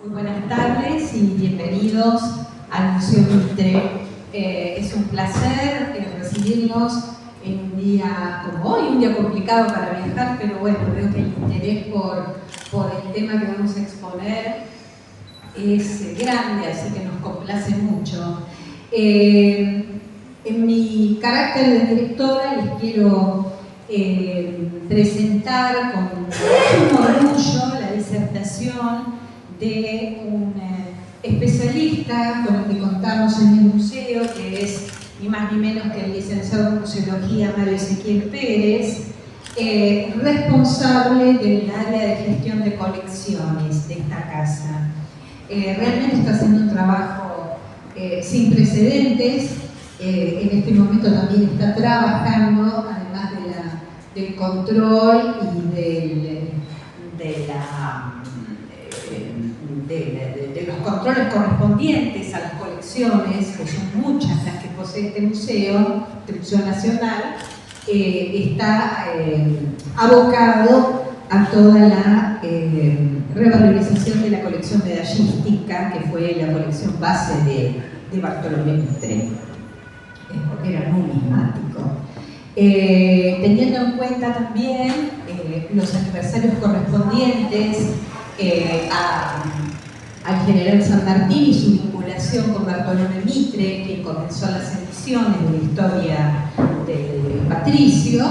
Muy buenas tardes y bienvenidos al Museo Mitre. Es un placer recibirlos en un día como hoy, un día complicado para viajar, pero bueno, veo que el interés por el tema que vamos a exponer es grande, así que nos complace mucho. En mi carácter de directora les quiero presentar con mucho orgullo la disertación de un especialista con el que contamos en el museo, que es ni más ni menos que el licenciado en Museología Mario Ezequiel Pérez, responsable del área de gestión de colecciones de esta casa. Realmente está haciendo un trabajo sin precedentes. En este momento también está trabajando, además del control y de los controles correspondientes a las colecciones, que son muchas las que posee este museo, el Museo Nacional, está abocado a toda la revalorización de la colección medallística, que fue la colección base de Bartolomé Mitre, porque era numismático. Teniendo en cuenta también los aniversarios correspondientes al general San Martín y su vinculación con Bartolomé Mitre, que comenzó las ediciones de la historia del patricio,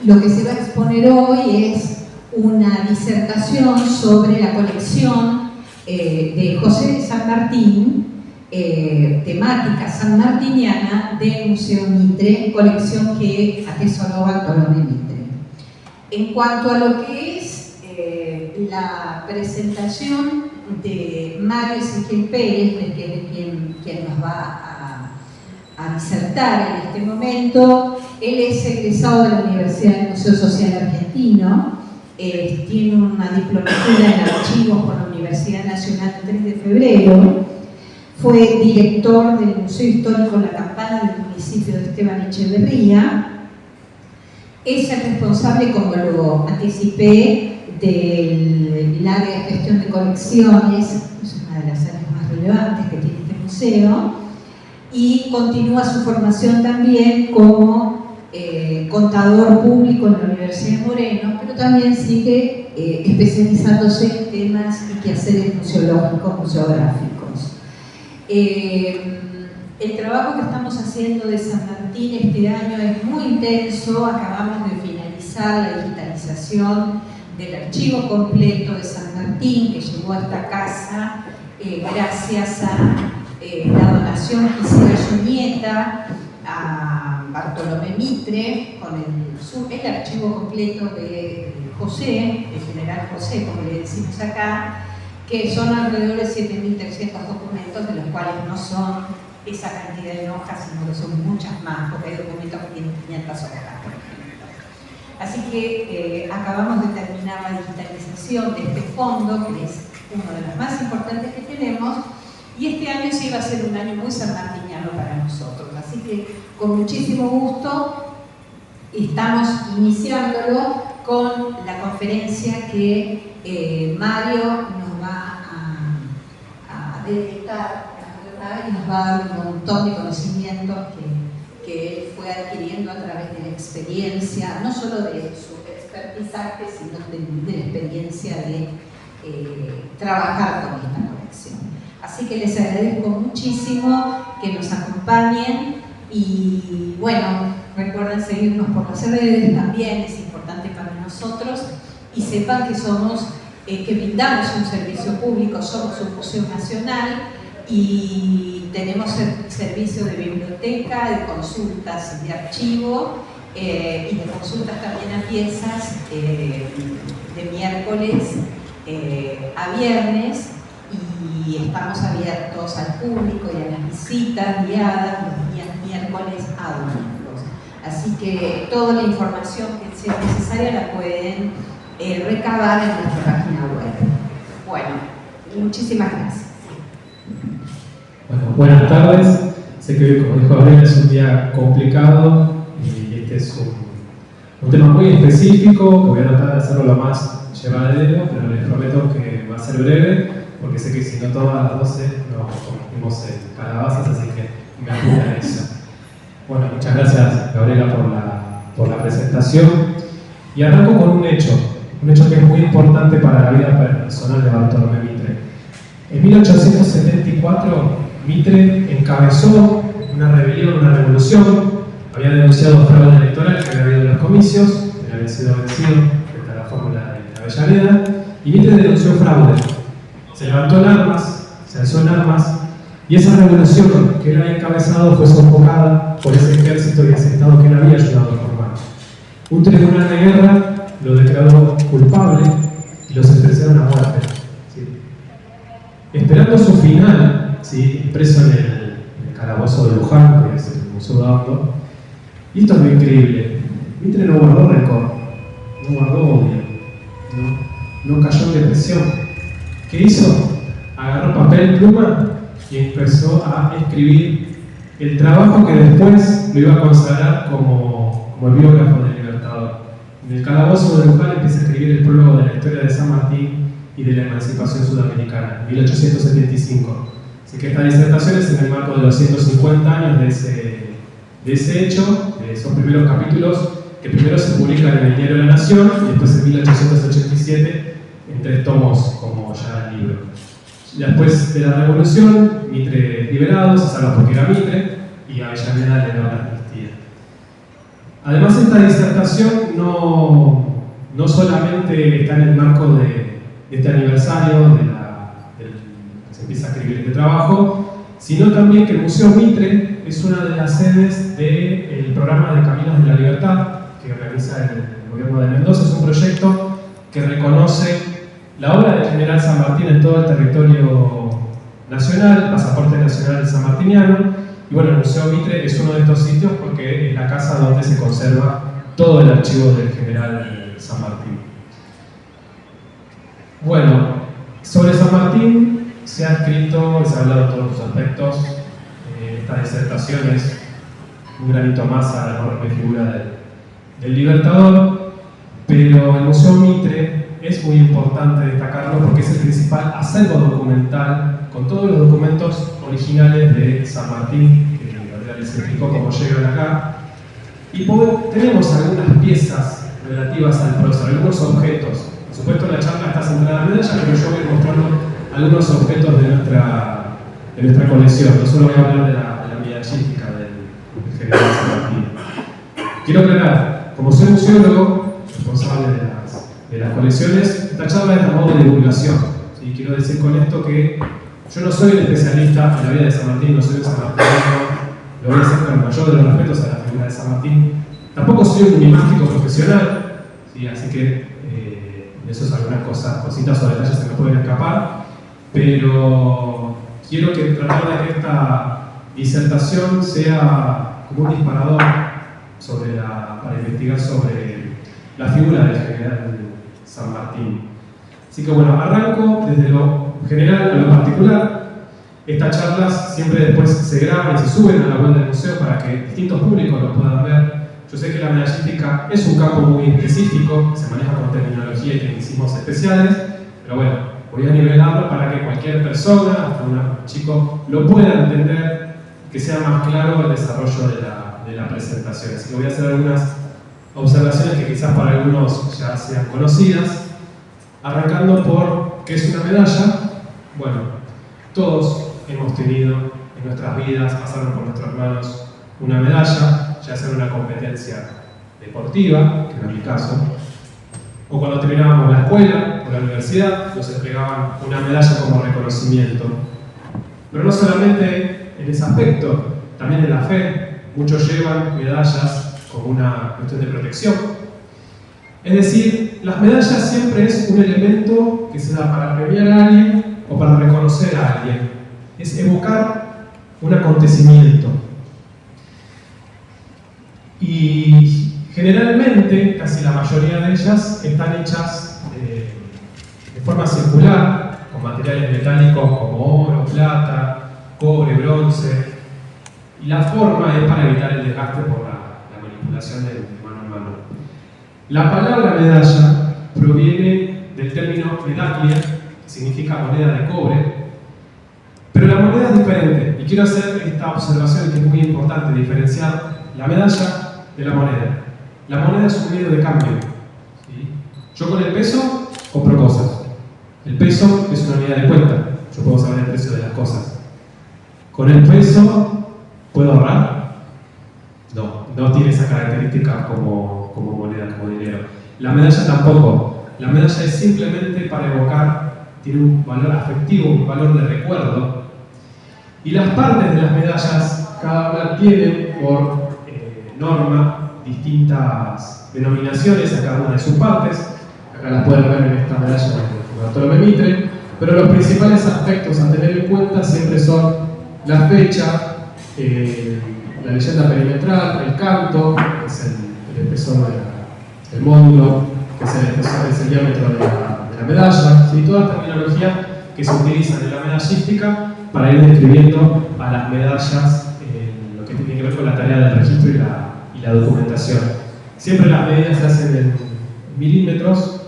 lo que se va a exponer hoy es una disertación sobre la colección de José de San Martín, temática sanmartiniana del Museo Mitre, colección que atesoró Bartolomé Mitre. En cuanto a lo que es la presentación de Mario Ezequiel Pérez, que es quien nos va a disertar en este momento, él es egresado de la Universidad del Museo Social Argentino, tiene una diplomatura en archivos por la Universidad Nacional 3 de Febrero, fue director del Museo Histórico La Campana del municipio de Esteban Echeverría. Es el responsable, como lo anticipé, del área de gestión de colecciones, es una de las áreas más relevantes que tiene este museo, y continúa su formación también como contador público en la Universidad de Moreno, pero también sigue especializándose en temas y quehaceres museológicos, museográficos. El trabajo que estamos haciendo de San Martín este año es muy intenso. Acabamos de finalizar la digitalización del archivo completo de San Martín, que llegó a esta casa gracias a la donación que hiciera su nieta a Bartolomé Mitre, con el archivo completo de José, el general José, como le decimos acá, que son alrededor de 7.300 documentos, de los cuales no son esa cantidad de hojas, sino que son muchas más, porque hay documentos que tienen 500 hojas, por ejemplo. Así que acabamos de terminar la digitalización de este fondo, que es uno de los más importantes que tenemos, y este año sí va a ser un año muy sanmartiniano para nosotros. Así que con muchísimo gusto estamos iniciándolo con la conferencia que Mario nos va a dedicar y nos va a dar un montón de conocimientos que él fue adquiriendo a través de la experiencia, no solo de su expertizaje, sino de la experiencia de trabajar con esta colección. Así que les agradezco muchísimo que nos acompañen y bueno, recuerden seguirnos por las redes, también es importante para nosotros, y sepan que que brindamos un servicio público, somos un museo nacional y tenemos servicio de biblioteca, de consultas y de archivo y de consultas también a piezas de miércoles a viernes, y estamos abiertos al público y a las visitas guiadas los días miércoles a domingos. Así que toda la información que sea necesaria la pueden recabar en nuestra página web. Bueno, muchísimas gracias. Bueno, buenas tardes. Sé que hoy, como dijo Gabriela, es un día complicado y este es un tema muy específico que voy a tratar de hacerlo lo más llevadero, pero les prometo que va a ser breve, porque sé que si no todas las 12 nos convertimos en calabazas, así que me apura eso. Bueno, muchas gracias, Gabriela, por la presentación. Y arranco con un hecho que es muy importante para la vida personal de Bartolomé Mitre. En 1874, Mitre encabezó una rebelión, una revolución. Había denunciado fraude electoral que había habido en los comicios, que había sido vencido frente a la fórmula de Avellaneda, y Mitre denunció fraude. Se levantó en armas, se alzó en armas, y esa revolución que él había encabezado fue sofocada por ese ejército y ese Estado que él había ayudado a formar. Un tribunal de guerra lo declaró culpable y lo sentenciaron a muerte. ¿Sí? Esperando su final, ¿sí? Preso en el calabozo de Luján, que es el Museo de Abdo. Y esto es muy increíble. Mitre no guardó rencor, no guardó odio, no cayó en depresión. ¿Qué hizo? Agarró papel y pluma y empezó a escribir el trabajo que después lo iba a consagrar como el biógrafo del Libertador. En el calabozo de Luján empieza a escribir el prólogo de la historia de San Martín y de la emancipación sudamericana, en 1875. Así que esta disertación es en el marco de los 150 años de ese hecho, de esos primeros capítulos que primero se publican en el Diario de la Nación y después en 1887 en 3 tomos como ya el libro. Después de la revolución, Mitre es liberado, se salva porque era Mitre y Avellaneda le da la amnistía. Además, esta disertación no solamente está en el marco de este aniversario que se empieza a escribir este trabajo, sino también que el Museo Mitre es una de las sedes del programa de Caminos de la Libertad que organiza el gobierno de Mendoza. Es un proyecto que reconoce la obra del general San Martín en todo el territorio nacional, pasaporte nacional sanmartiniano. Y bueno, el Museo Mitre es uno de estos sitios porque es la casa donde se conserva todo el archivo del general San Martín. Bueno, sobre San Martín se ha escrito, se ha hablado de todos los aspectos. Esta disertación es un granito más a la enorme figura del Libertador, pero el Museo Mitre es muy importante destacarlo porque es el principal acervo documental con todos los documentos originales de San Martín, que Gabriela les explicó cómo llegan acá. Y tenemos algunas piezas relativas al prócer, algunos objetos. Por supuesto, la charla está centrada en medalla, pero yo voy mostrando algunos objetos de nuestra colección. No solo voy a hablar de la medallística del general San Martín. Quiero aclarar, como soy museólogo, responsable de las colecciones, esta charla es a modo de divulgación. ¿Sí? Quiero decir con esto que yo no soy un especialista en la vida de San Martín, no soy un sanmartiniano, lo voy a hacer con el mayor de los respetos a la figura de San Martín. Tampoco soy un numismático profesional, ¿sí? Así que eso es algunas cositas o detalles que me pueden escapar, pero quiero tratar de que esta disertación sea como un disparador para investigar sobre la figura del general San Martín. Así que bueno, arranco desde lo general a lo particular. Estas charlas siempre después se graban y se suben a la web del museo para que distintos públicos lo puedan ver. Yo sé que la medallística es un campo muy específico, se maneja con terminología y tecnicismos especiales, pero bueno, voy a nivelarlo para que cualquier persona, hasta un chico, lo pueda entender, que sea más claro el desarrollo de la presentación. Así que voy a hacer algunas observaciones que quizás para algunos ya sean conocidas, arrancando por ¿qué es una medalla? Bueno, todos hemos tenido en nuestras vidas, pasaron por nuestras manos una medalla, ya sea en una competencia deportiva, que no es mi caso, o cuando terminábamos la escuela o la universidad, nos entregaban una medalla como reconocimiento. Pero no solamente en ese aspecto, también en la fe, muchos llevan medallas como una cuestión de protección. Es decir, las medallas siempre es un elemento que se da para premiar a alguien o para reconocer a alguien. Es evocar un acontecimiento. Y generalmente, casi la mayoría de ellas están hechas de forma circular, con materiales metálicos como oro, plata, cobre, bronce. Y la forma es para evitar el desgaste por la manipulación de mano en mano. La palabra medalla proviene del término medaglia, que significa moneda de cobre, pero la moneda es diferente, y quiero hacer esta observación que es muy importante, diferenciar la medalla de la moneda. La moneda es un medio de cambio. ¿Sí? Yo con el peso compro cosas. El peso es una unidad de cuenta. Yo puedo saber el precio de las cosas. ¿Con el peso puedo ahorrar? No, no tiene esa característica como moneda, como dinero. La medalla tampoco. La medalla es simplemente para evocar, tiene un valor afectivo, un valor de recuerdo. Y las partes de las medallas, cada una tiene por norma distintas denominaciones a cada una de sus partes. Acá las pueden ver en esta medalla de Bartolomé Mitre, pero los principales aspectos a tener en cuenta siempre son la fecha, la leyenda perimetral, el canto, que es el espesor del módulo, que es el espesor, es el diámetro de la medalla, ¿sí? Toda terminología que se utiliza en la medallística para ir describiendo a las medallas lo que tiene que ver con la tarea del registro y la documentación. Siempre las medidas se hacen en milímetros,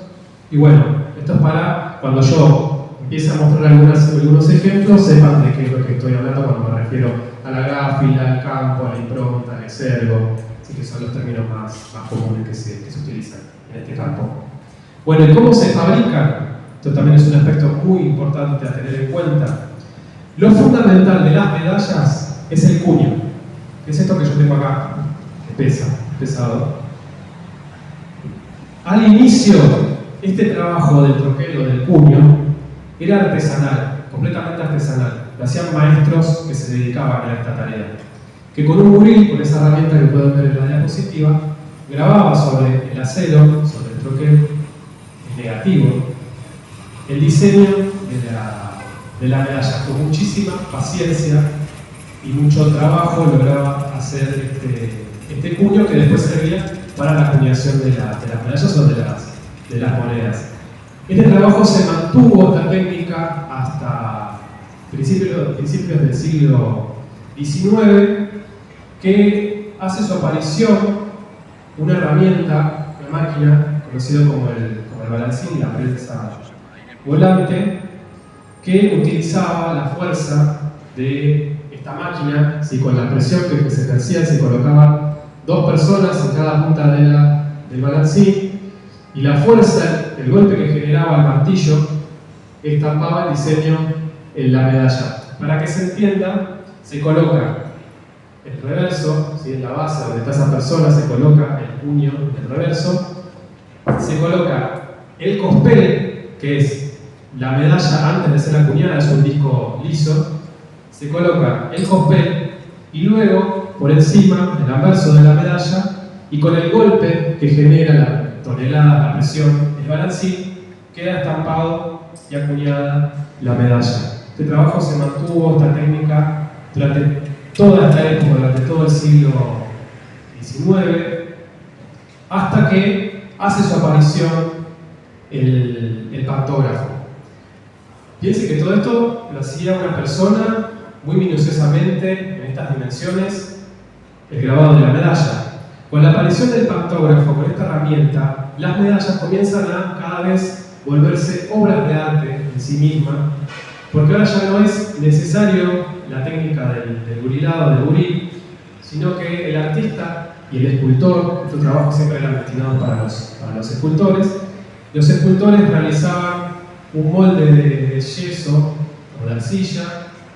y bueno, esto es para cuando yo empiece a mostrar algunos ejemplos, sepan de qué es lo que estoy hablando cuando me refiero a la gráfila, al campo, a la impronta, al exergo, así que son los términos más comunes que se utilizan en este campo. Bueno, ¿y cómo se fabrican? Esto también es un aspecto muy importante a tener en cuenta. Lo fundamental de las medallas es el cuño, que es esto que yo tengo acá, que pesa, pesado. Al inicio, este trabajo del troquel o del cuño era artesanal, completamente artesanal. Lo hacían maestros que se dedicaban a esta tarea, que con un buril, con esa herramienta que pueden ver en la diapositiva, grababa sobre el acero, sobre el troquel, el negativo, el diseño de la medalla. Con muchísima paciencia y mucho trabajo lograba hacer este cuño que después servía para la acuñación de las medallas o de las monedas. Este trabajo se mantuvo, esta técnica, hasta principios del siglo XIX, que hace su aparición una herramienta, una máquina conocida como el balancín, la prensa volante, que utilizaba la fuerza de esta máquina, ¿sí? Con la presión que se ejercía, se colocaban dos personas en cada punta del balancín, y la fuerza, el golpe que generaba el martillo, estampaba el diseño en la medalla. Para que se entienda, se coloca el reverso, ¿sí? En la base donde está esa persona se coloca el puño en el reverso, se coloca el cospel, que es la medalla antes de ser acuñada, es un disco liso, se coloca el cospel y luego por encima, el anverso de la medalla, y con el golpe que genera la tonelada, la presión, el balancín, queda estampado y acuñada la medalla. Este trabajo se mantuvo, esta técnica, durante toda esta época, durante todo el siglo XIX, hasta que hace su aparición el pantógrafo. Piense que todo esto lo hacía una persona muy minuciosamente, en estas dimensiones, el grabado de la medalla. Con la aparición del pantógrafo, con esta herramienta, las medallas comienzan a cada vez volverse obras de arte en sí mismas, porque ahora ya no es necesario la técnica del burilado, del buril, sino que el artista y el escultor, estos trabajos siempre eran destinados para los escultores, los escultores realizaban un molde de yeso o de arcilla,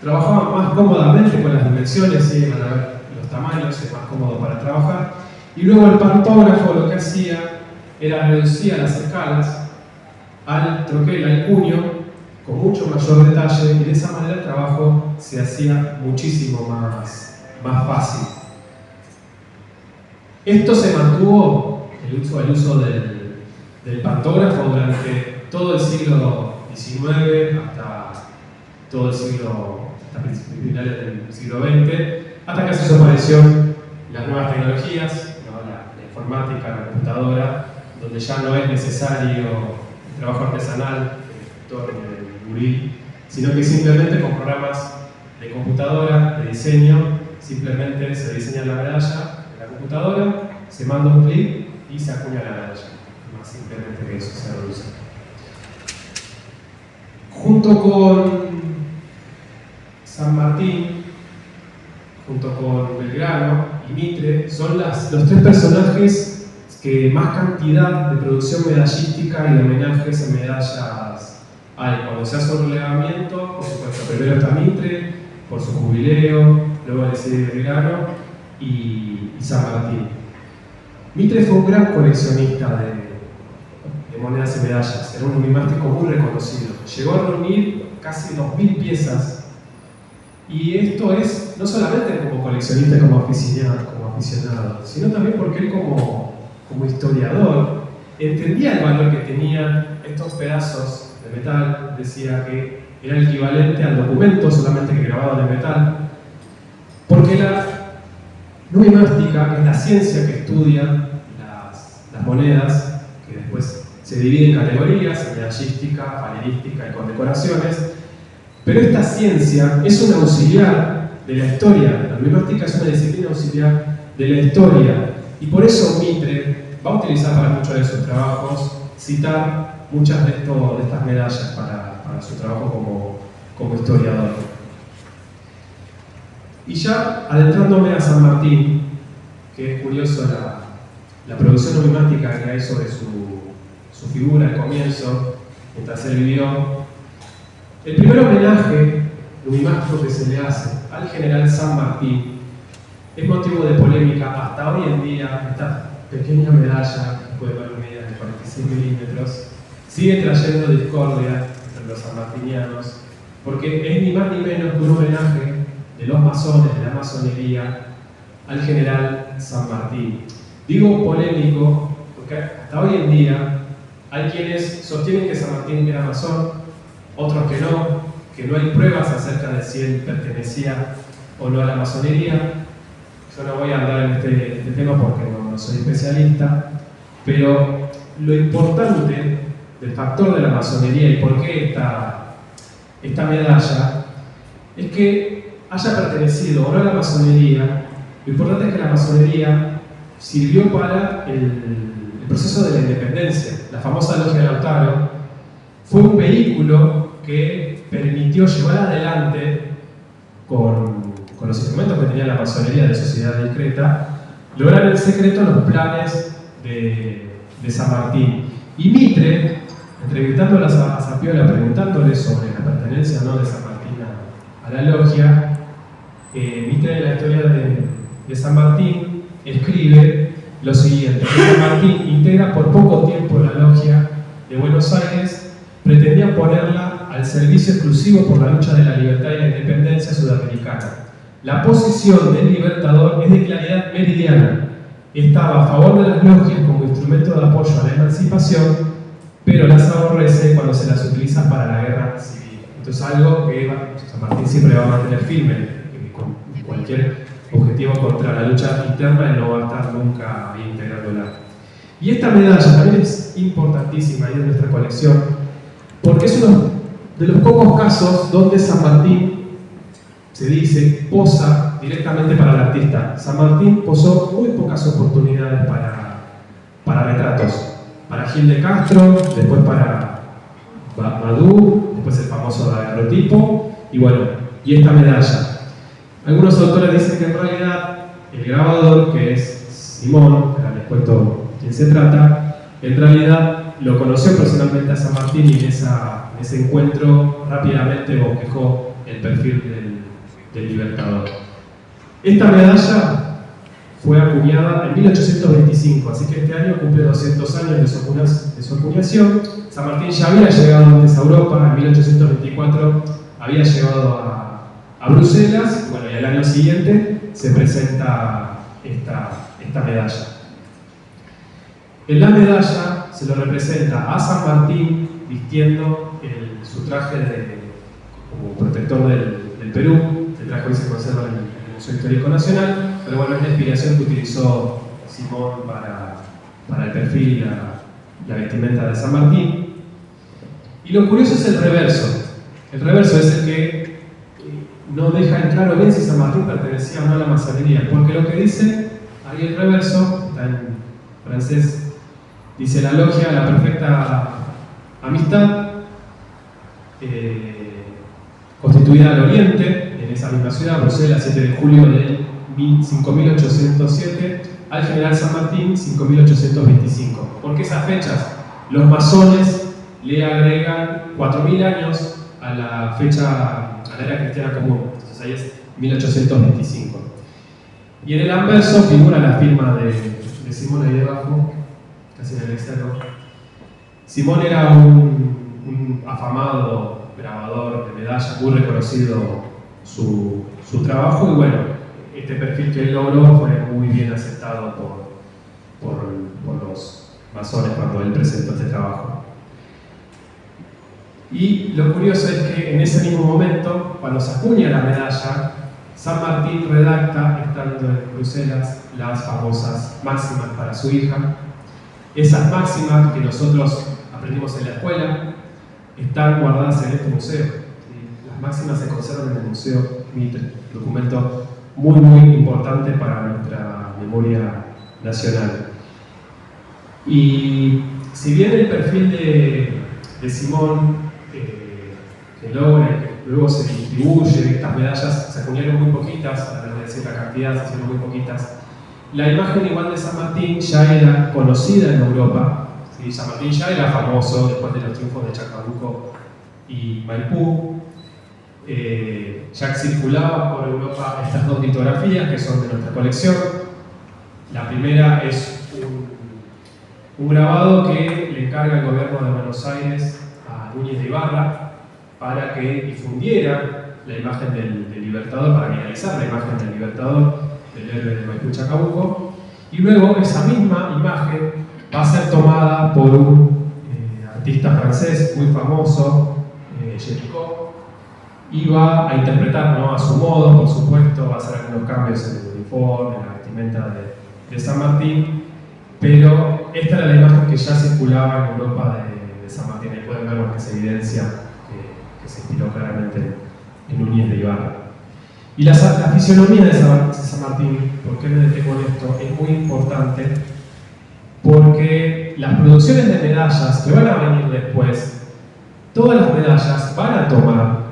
trabajaban más cómodamente con las dimensiones, y van a ver los tamaños, es más cómodo para trabajar. Y luego el pantógrafo lo que hacía era reducir las escalas al troquel, al cuño, con mucho mayor detalle, y de esa manera el trabajo se hacía muchísimo más fácil. Esto se mantuvo, el uso del pantógrafo, durante todo el siglo XIX hasta todo el siglo, hasta finales del siglo XX, hasta que hace su aparición las nuevas tecnologías, la informática, la computadora, donde ya no es necesario el trabajo artesanal, el escultor ni el buril, sino que simplemente con programas de computadora, de diseño, simplemente se diseña la medalla en la computadora, se manda un clic y se acuña la medalla. Más simplemente que eso se reduce. junto con San Martín, junto con Belgrano y Mitre, son los tres personajes que más cantidad de producción medallística y de homenajes en medallas hay. Cuando se hace un relevamiento, por supuesto, primero está Mitre, por su jubileo, luego le sigue Belgrano y San Martín. Mitre fue un gran coleccionista de monedas y medallas, era un numismático muy reconocido. Llegó a reunir casi 2000 piezas. Y esto es no solamente como coleccionista, como aficionado, sino también porque él como historiador entendía el valor que tenían estos pedazos de metal. Decía que era el equivalente al documento, solamente que grabado en metal, porque la numismática es la ciencia que estudia las monedas, que después se divide en categorías: medallística, falerística y condecoraciones. Pero esta ciencia es un auxiliar de la historia. La numismática es una disciplina auxiliar de la historia. Y por eso Mitre va a utilizar para muchos de sus trabajos citar muchas de estas medallas para su trabajo como historiador. Y ya adentrándome a San Martín, que es curioso la producción numismática que hay sobre su figura al comienzo, mientras él vivió. El primer homenaje numismático que se le hace al general San Martín es motivo de polémica hasta hoy en día. Esta pequeña medalla, que puede valer medida de 46 milímetros, sigue trayendo discordia entre los sanmartinianos, porque es ni más ni menos que un homenaje de los masones, de la masonería, al general San Martín. Digo polémico porque hasta hoy en día hay quienes sostienen que San Martín era masón, otros que no hay pruebas acerca de si él pertenecía o no a la masonería. Yo no voy a andar en este tema porque no soy especialista, pero lo importante del factor de la masonería y por qué esta medalla es que haya pertenecido o no a la masonería. Lo importante es que la masonería sirvió para el proceso de la independencia. La famosa logia de Lautaro fue un vehículo que permitió llevar adelante, con los instrumentos que tenía la masonería de sociedad discreta, lograr en secreto los planes de San Martín. Y Mitre, entrevistándolo a Zapiola, preguntándole sobre la pertenencia o no de San Martín a la logia, Mitre, en la historia de San Martín, escribe lo siguiente: que San Martín integra por poco tiempo la logia de Buenos Aires, pretendía ponerla al servicio exclusivo por la lucha de la libertad y la independencia sudamericana. La posición del libertador es de claridad meridiana. Estaba a favor de las logias como instrumento de apoyo a la emancipación, pero las aborrece cuando se las utiliza para la guerra civil. Esto es algo que San Martín siempre va a mantener firme. Con cualquier objetivo contra la lucha interna, él no va a estar nunca integrándola. Y esta medalla también es importantísima ahí en nuestra colección, porque es uno de los pocos casos donde San Martín, se dice, posa directamente para el artista. San Martín posó muy pocas oportunidades para retratos. Para Gil de Castro, después para Madú, después el famoso daguerrotipo, y bueno, y esta medalla. Algunos autores dicen que en realidad el grabador, que es Simón, ahora les cuento quién se trata, en realidad lo conoció personalmente a San Martín y en ese encuentro rápidamente bosquejó el perfil del libertador. Esta medalla fue acuñada en 1825, así que este año cumple 200 años de su acuñación. San Martín ya había llegado antes a Europa, en 1824 había llegado a Bruselas, bueno, y al año siguiente se presenta esta medalla. En la medalla se lo representa a San Martín vistiendo su traje como protector del Perú. El traje hoy se conserva en el Museo Histórico Nacional, pero bueno, es la inspiración que utilizó Simón para el perfil y la vestimenta de San Martín. Y lo curioso es el reverso. El reverso es el que no deja en claro bien si San Martín pertenecía o no a la masonería, porque lo que dice ahí el reverso, está en francés, dice: la logia, la perfecta amistad, constituida al oriente, en esa misma ciudad, Bruselas, 7 de julio del 5807, al general San Martín, 5825. ¿Por qué esas fechas? Los masones le agregan 4000 años a la fecha, a la era cristiana común, entonces ahí es 1825. Y en el anverso figura la firma de Simón ahí debajo, casi en el externo. Simón era un afamado grabador de medallas, muy reconocido su trabajo, y bueno, este perfil que él logró fue muy bien aceptado por los masones cuando él presentó este trabajo. Y lo curioso es que en ese mismo momento, cuando se acuña la medalla, San Martín redacta, estando en Bruselas, las famosas máximas para su hija. Esas máximas que nosotros aprendimos en la escuela están guardadas en este museo. Las máximas se conservan en el Museo Mitre, documento muy importante para nuestra memoria nacional. Y si bien el perfil de Simón que luego se distribuye, estas medallas se acuñaron muy poquitas, a través de cierta cantidad se hicieron muy poquitas, la imagen igual de San Martín ya era conocida en Europa. ¿Sí? San Martín ya era famoso después de los triunfos de Chacabuco y Maipú. Ya circulaba por Europa estas dos litografías que son de nuestra colección. La primera es un grabado que le encarga el gobierno de Buenos Aires a Núñez de Ibarra para que difundiera la imagen del Libertador, para viralizar la imagen del Libertador, del héroe de Maipú y Chacabuco. Y luego esa misma imagen va a ser tomada por un artista francés muy famoso, Géricault, y va a interpretar, ¿no?, a su modo, por supuesto, va a hacer algunos cambios en el uniforme, en la vestimenta de San Martín, pero esta era la imagen que ya circulaba en Europa de San Martín. Ahí pueden ver que se evidencia que se inspiró claramente en Núñez de Ibarra. Y la fisionomía de San Martín, ¿por qué me detengo en esto? Es muy importante porque las producciones de medallas que van a venir después, todas las medallas van a tomar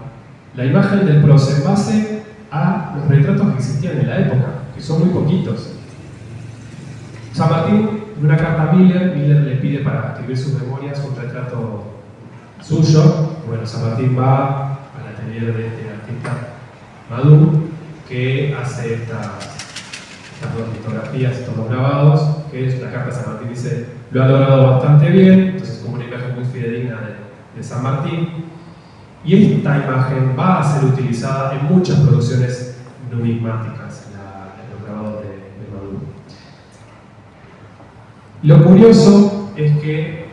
la imagen del prócer en base a los retratos que existían en la época, que son muy poquitos. San Martín, en una carta a Miller le pide para escribir sus memorias un retrato suyo. Bueno, San Martín va al atelier de este artista Madú, que hace estas dos litografías, estos dos grabados, que es la carta de San Martín, dice, lo ha logrado bastante bien, entonces como una imagen muy fidedigna de San Martín. Y esta imagen va a ser utilizada en muchas producciones numismáticas, en los grabados de Madú. Lo curioso es que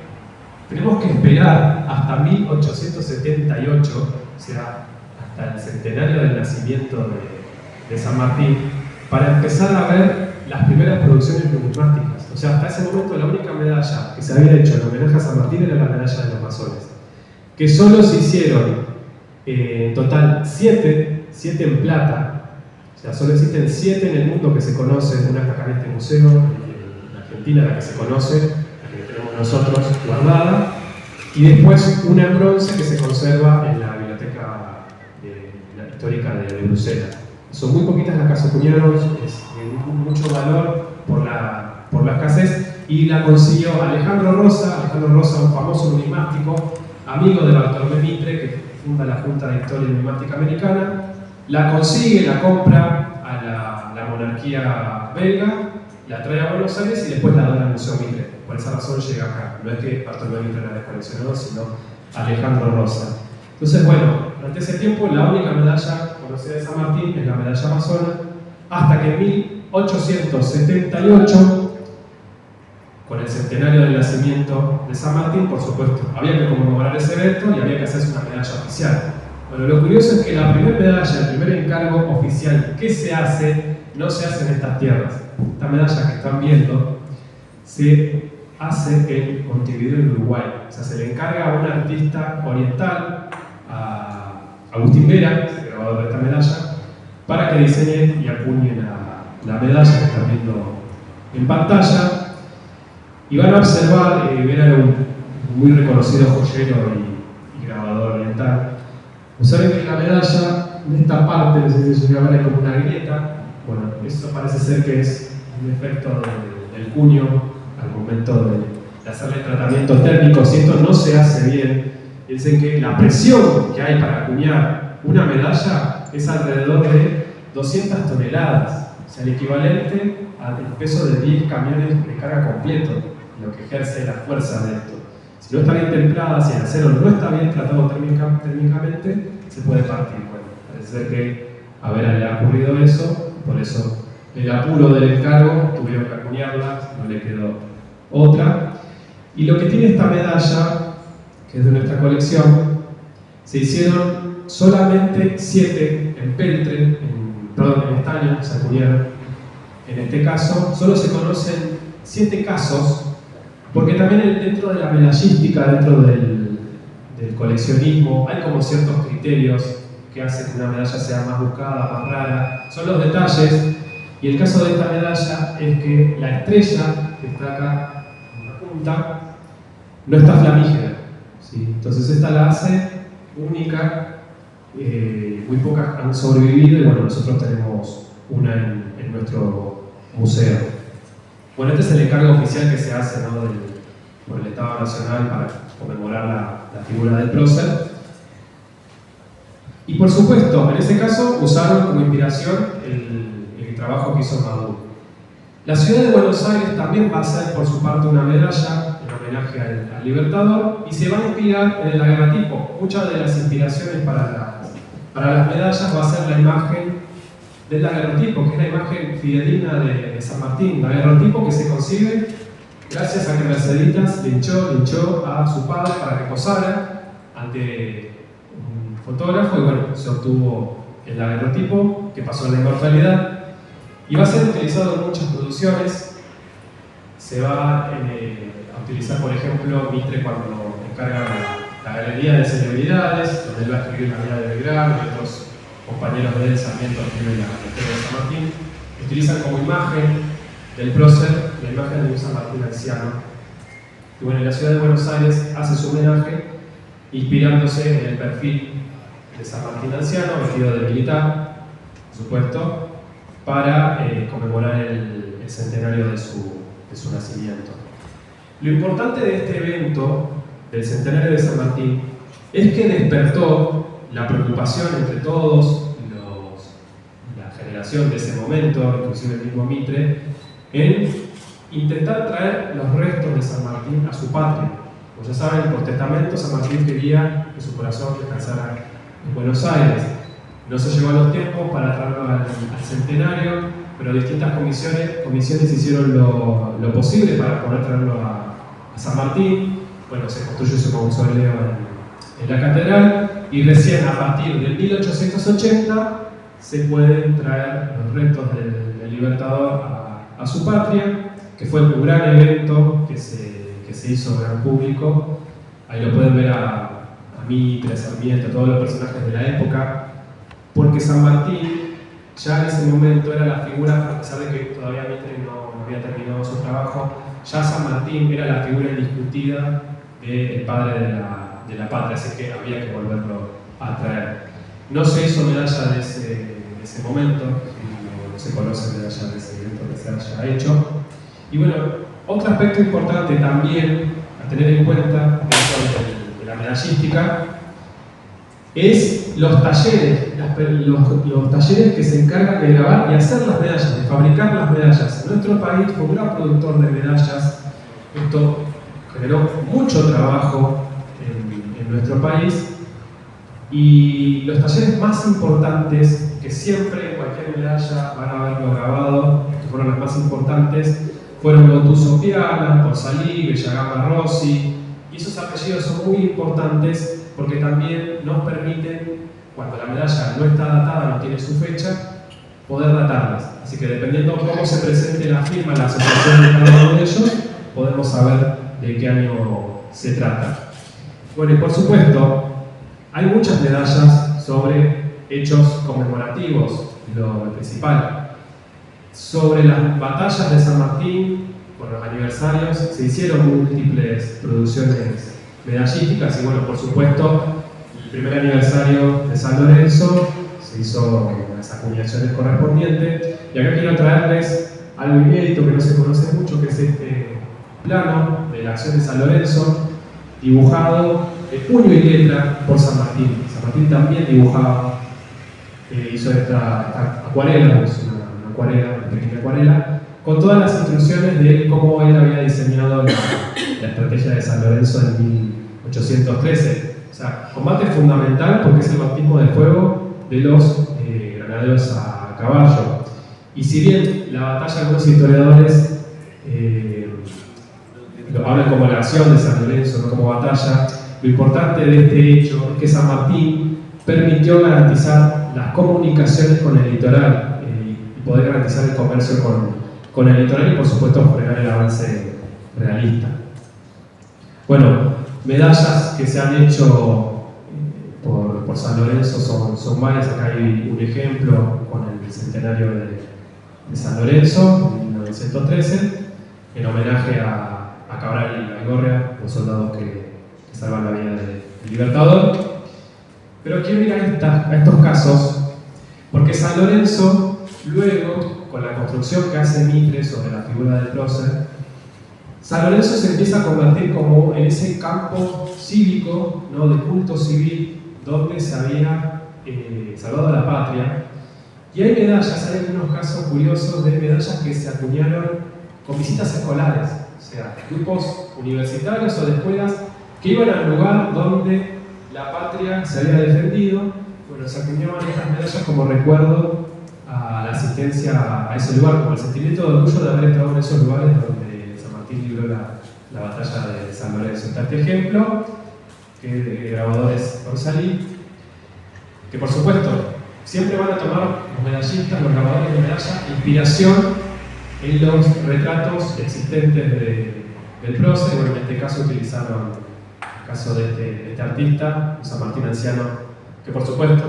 tenemos que esperar hasta 1878, o sea, hasta el centenario del nacimiento de San Martín, para empezar a ver las primeras producciones numismáticas. O sea, hasta ese momento la única medalla que se había hecho en homenaje a San Martín era la medalla de los masones, que solo se hicieron en total 7 en plata. O sea, solo existen 7 en el mundo que se conocen, una está acá en este museo, en Argentina, la que se conoce, la que tenemos nosotros guardada, y después una en bronce que se conserva en la biblioteca histórica de Bruselas. Son muy poquitas las que se acuñaron, es de mucho valor por la escasez, y la consiguió Alejandro Rosa, un famoso numismático, amigo de Bartolomé Mitre, que funda la Junta de Historia Numismática Americana. La consigue, la compra a la monarquía belga, la trae a Buenos Aires y después la dona al Museo Mitre. Por esa razón llega acá. No es que Bartolomé Mitre la descoleccionó, sino Alejandro Rosa. Entonces, bueno, durante ese tiempo la única medalla conocida de San Martín es la medalla masona, hasta que en 1878, con el centenario del nacimiento de San Martín, por supuesto, había que conmemorar ese evento y había que hacerse una medalla oficial. Bueno, lo curioso es que la primera medalla, el primer encargo oficial que se hace, no se hace en estas tierras. Esta medalla que están viendo se hace en Montevideo, en Uruguay. O sea, se le encarga a un artista oriental, a Agustín Vera, el grabador de esta medalla, para que diseñe y acuñe la medalla que están viendo en pantalla. Y van a observar, Vera era un muy reconocido joyero y grabador oriental. Observen que la medalla, en esta parte, no sé si se llama como una grieta. Bueno, eso parece ser que es un efecto del cuño al momento de hacerle tratamientos térmicos. Si esto no se hace bien, dicen que la presión que hay para acuñar una medalla es alrededor de 200 toneladas, o sea, el equivalente al peso de 10 camiones de carga completo, lo que ejerce la fuerza de esto. Si no está bien templada, si el acero no está bien tratado térmicamente, se puede partir. Bueno, parece ser que a Vera le ha ocurrido eso, por eso el apuro del encargo tuvieron que acuñarla, no le quedó otra. Y lo que tiene esta medalla, que es de nuestra colección, se hicieron solamente 7 en peltre, en estaño, se acuñaron. En este caso, solo se conocen 7 casos, porque también dentro de la medallística, dentro del coleccionismo, hay como ciertos criterios que hacen que una medalla sea más buscada, más rara. Son los detalles, y el caso de esta medalla es que la estrella que está acá en la punta no está flamígera, ¿sí? Entonces esta la hace única, muy pocas han sobrevivido y bueno, nosotros tenemos una en nuestro museo. Bueno, este es el encargo oficial que se hace, ¿no?, por el Estado Nacional para conmemorar la figura del prócer. Y por supuesto, en ese caso usaron como inspiración el trabajo que hizo Maduro. La ciudad de Buenos Aires también va a hacer por su parte una medalla en homenaje al Libertador y se va a inspirar en el daguerrotipo. Muchas de las inspiraciones para las medallas va a ser la imagen del daguerrotipo, que es la imagen fidedigna de San Martín, daguerrotipo que se consigue gracias a que Merceditas le hinchó a su padre para que posara ante un fotógrafo y bueno, se obtuvo el daguerrotipo que pasó a la inmortalidad y va a ser utilizado en muchas producciones. Se va a utilizar, por ejemplo, Mitre cuando encarga la galería de celebridades, donde él va a escribir la vida de Belgrano y otros compañeros de él, Sarmiento, escriben la historia de San Martín. Utilizan como imagen del prócer la imagen de un San Martín anciano. Y bueno, la ciudad de Buenos Aires hace su homenaje inspirándose en el perfil de San Martín anciano, vestido de militar, por supuesto, para conmemorar el centenario de su nacimiento. Lo importante de este evento, del centenario de San Martín, es que despertó la preocupación entre todos, la generación de ese momento, inclusive el mismo Mitre, en intentar traer los restos de San Martín a su patria. Como ya saben, por testamento San Martín quería que su corazón descansara en Buenos Aires. No se llegó a los tiempos para traerlo al centenario, pero distintas comisiones hicieron lo posible para poder traerlo a San Martín. Bueno, se construyó su mausoleo en la catedral y recién a partir del 1880 se pueden traer los restos del Libertador a su patria, que fue un gran evento que se hizo gran público. Ahí lo pueden ver a Mitre, a Sarmiento, a todos los personajes de la época, porque San Martín ya en ese momento era la figura, a pesar de que todavía Mitre no había terminado su trabajo, ya San Martín era la figura indiscutida del padre de la patria, así que había que volverlo a traer. No se hizo medalla de ese momento, no se conoce medalla de ese evento que se haya hecho. Y bueno, otro aspecto importante también a tener en cuenta dentro de la medallística es los talleres, los talleres que se encargan de grabar y hacer las medallas, de fabricar las medallas. Nuestro país fue un gran productor de medallas. Esto generó mucho trabajo en nuestro país. Y los talleres más importantes, que siempre en cualquier medalla van a haberlo grabado, que fueron los más importantes, fueron Lotuso Piana, Porsalí, Bellagama Rossi, y esos apellidos son muy importantes porque también nos permiten, cuando la medalla no está datada, no tiene su fecha, poder datarlas. Así que dependiendo cómo se presente la firma, la asociación de cada uno de ellos, podemos saber de qué año se trata. Bueno, y por supuesto, hay muchas medallas sobre hechos conmemorativos, lo principal. Sobre las batallas de San Martín, por los aniversarios, se hicieron múltiples producciones medallísticas. Y bueno, por supuesto, el primer aniversario de San Lorenzo se hizo las acuñaciones correspondientes. Y acá quiero traerles algo inédito que no se conoce mucho, que es este plano de la acción de San Lorenzo, dibujado de puño y letra por San Martín. San Martín también dibujaba, hizo esta acuarela, es una acuarela, una pequeña acuarela, con todas las instrucciones de cómo él había diseñado la estrategia de San Lorenzo en 1813. O sea, combate fundamental porque es el bautismo de fuego de los granaderos a caballo. Y si bien la batalla, algunos historiadores lo hablan como la acción de San Lorenzo, no como batalla, lo importante de este hecho es que San Martín permitió garantizar las comunicaciones con el litoral y poder garantizar el comercio con el litoral y por supuesto frenar el avance realista. Bueno, medallas que se han hecho por San Lorenzo son varias. Acá hay un ejemplo con el centenario de San Lorenzo en 1913 en homenaje a Cabral y Baigorria, los soldados que salvan la vida del Libertador. Pero quiero ir a estos casos porque San Lorenzo, luego, con la construcción que hace Mitre sobre la figura del prócer, San Lorenzo se empieza a convertir como en ese campo cívico, ¿no?, de culto civil, donde se había salvado a la patria. Y hay medallas, hay algunos casos curiosos de medallas que se acuñaron con visitas escolares, o sea, grupos universitarios o de escuelas que iban al lugar donde la patria se había defendido. Bueno, se acuñaban estas medallas como recuerdo a la asistencia a ese lugar, como el sentimiento de orgullo de haber estado en esos lugares donde San Martín libró la batalla de San Lorenzo. Está este ejemplo, que es de grabadores Orsalí, que por supuesto siempre van a tomar los medallistas, los grabadores de medalla, inspiración en los retratos existentes del prócer. Bueno, en este caso utilizaron el caso de este artista, un San Martín anciano, que por supuesto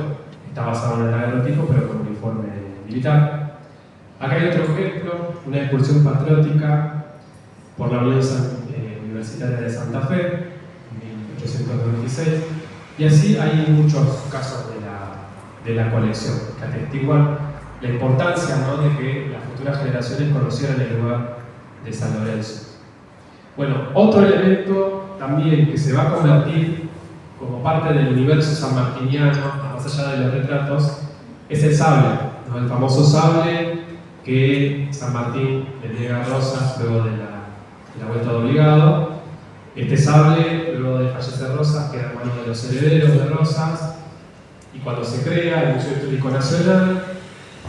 está basado en el daguerrotipo, pero con uniforme militar. Acá hay otro ejemplo, una excursión patriótica por la Unión Universitaria de Santa Fe, en 1896, y así hay muchos casos de la colección que atestiguan la importancia, ¿no?, de que las futuras generaciones conocieran el lugar de San Lorenzo. Bueno, otro elemento también que se va a convertir como parte del universo sanmartiniano, más allá de los retratos, es el sable, ¿no?, el famoso sable que San Martín le niega a Rosas luego de la vuelta de obligado. Este sable, luego de fallecer Rosas, queda en manos de los herederos de Rosas, y cuando se crea el Museo Histórico Nacional,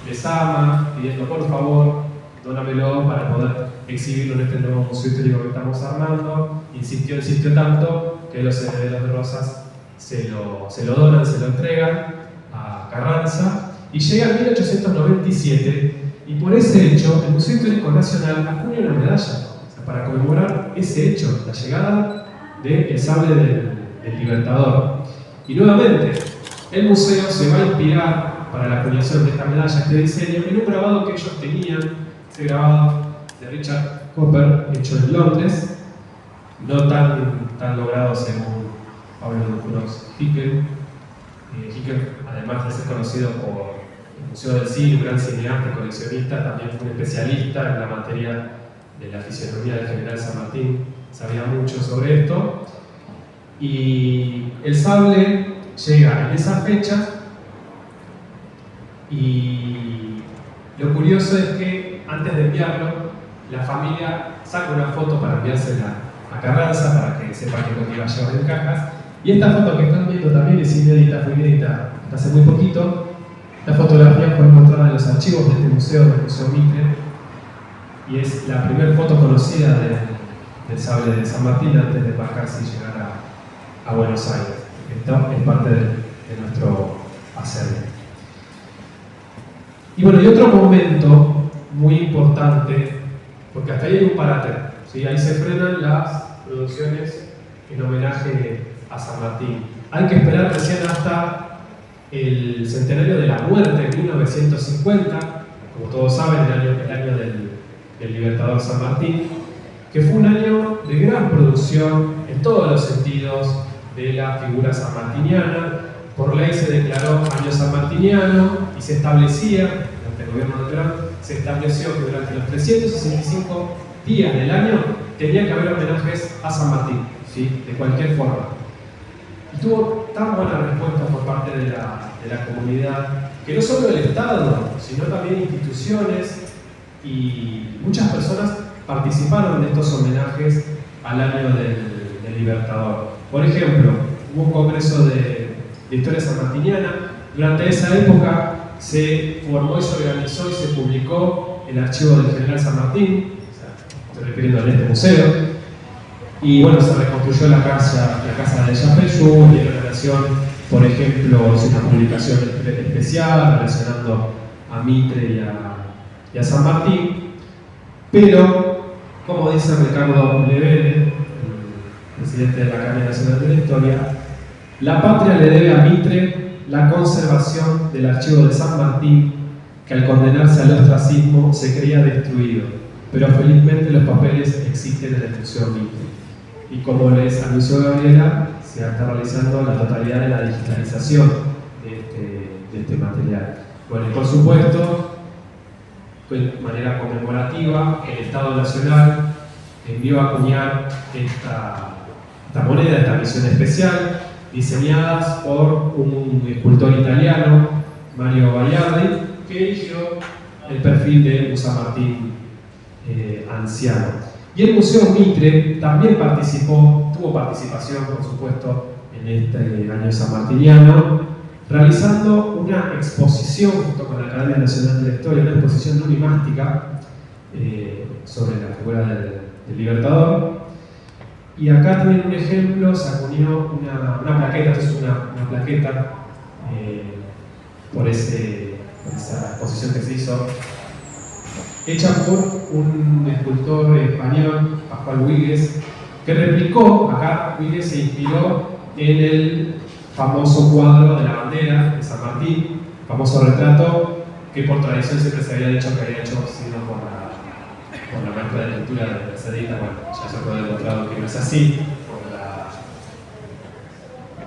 les ama, pidiendo por favor, dónamelo para poder exhibirlo en este nuevo museo histórico que estamos armando. Insistió tanto que los herederos de Rosas se lo donan, se lo entregan a Carranza, y llega en 1897, y por ese hecho el Museo Histórico Nacional acuña una medalla, o sea, para conmemorar ese hecho, la llegada del sable del Libertador. Y nuevamente, el museo se va a inspirar para la acuñación de esta medalla, este diseño, en un grabado que ellos tenían, ese grabado de Richard Cooper, hecho en Londres, no tan logrado según Pablo Ducros Hickel. Hickel, además de ser conocido por el Museo del Cine, un gran cineasta y coleccionista, también fue un especialista en la materia de la fisionomía del general San Martín, sabía mucho sobre esto. Y el sable llega en esa fecha. Y lo curioso es que antes de enviarlo, la familia saca una foto para enviársela a Carranza para que sepa que lo que iba a llevar en cajas. Y esta foto que están viendo también es inédita, fue inédita hasta hace muy poquito. La fotografía fue encontrada en los archivos de este museo, del Museo Mitre, y es la primera foto conocida del sable de San Martín antes de embarcarse y llegar a Buenos Aires. Esto es parte de nuestro acervo. Y bueno, y otro momento muy importante, porque hasta ahí hay un parate, ¿sí? Ahí se frenan las producciones en homenaje a San Martín. Hay que esperar recién hasta el centenario de la muerte en 1950, como todos saben, el año del Libertador San Martín, que fue un año de gran producción en todos los sentidos de la figura sanmartiniana. Por ley se declaró año sanmartiniano y se establecía, durante el gobierno de Perón, se estableció que durante los 365 días del año tenía que haber homenajes a San Martín, ¿sí? De cualquier forma. Y tuvo tan buena respuesta por parte de la comunidad, que no solo el Estado, sino también instituciones y muchas personas participaron de estos homenajes al año del Libertador. Por ejemplo, hubo un congreso de historia sanmartiniana. Durante esa época se formó y se organizó y se publicó el archivo del general San Martín, estoy refiriendo a este museo, y bueno, se reconstruyó la casa de Yapeyú, y en relación, por ejemplo, hizo una publicación especial relacionando a Mitre y a San Martín, pero, como dice Ricardo Levene, presidente de la Academia Nacional de la Historia, la patria le debe a Mitre la conservación del archivo de San Martín, que al condenarse al ostracismo se creía destruido, pero felizmente los papeles existen en el Museo Mitre. Y como les anunció Gabriela, se está realizando la totalidad de la digitalización de este material. Bueno, y por supuesto, de manera conmemorativa, el Estado Nacional envió a acuñar esta moneda, esta misión especial, diseñadas por un escultor italiano, Mario Baiardi, que eligió el perfil de un San Martín anciano. Y el Museo Mitre también tuvo participación, por supuesto, en este año sanmartiniano, realizando una exposición junto con la Academia Nacional de la Historia, una exposición numismática sobre la figura del Libertador. Y acá tienen un ejemplo, se acuñó una plaqueta, esto es una plaqueta por esa exposición que se hizo, hecha por un escultor español, Pascual Huíguez, que replicó, acá Huíguez se inspiró en el famoso cuadro de la bandera de San Martín, famoso retrato que por tradición siempre se había dicho que había hecho sido por la maestra de lectura de Mercedita. Bueno, ya se puede demostrar que no es así,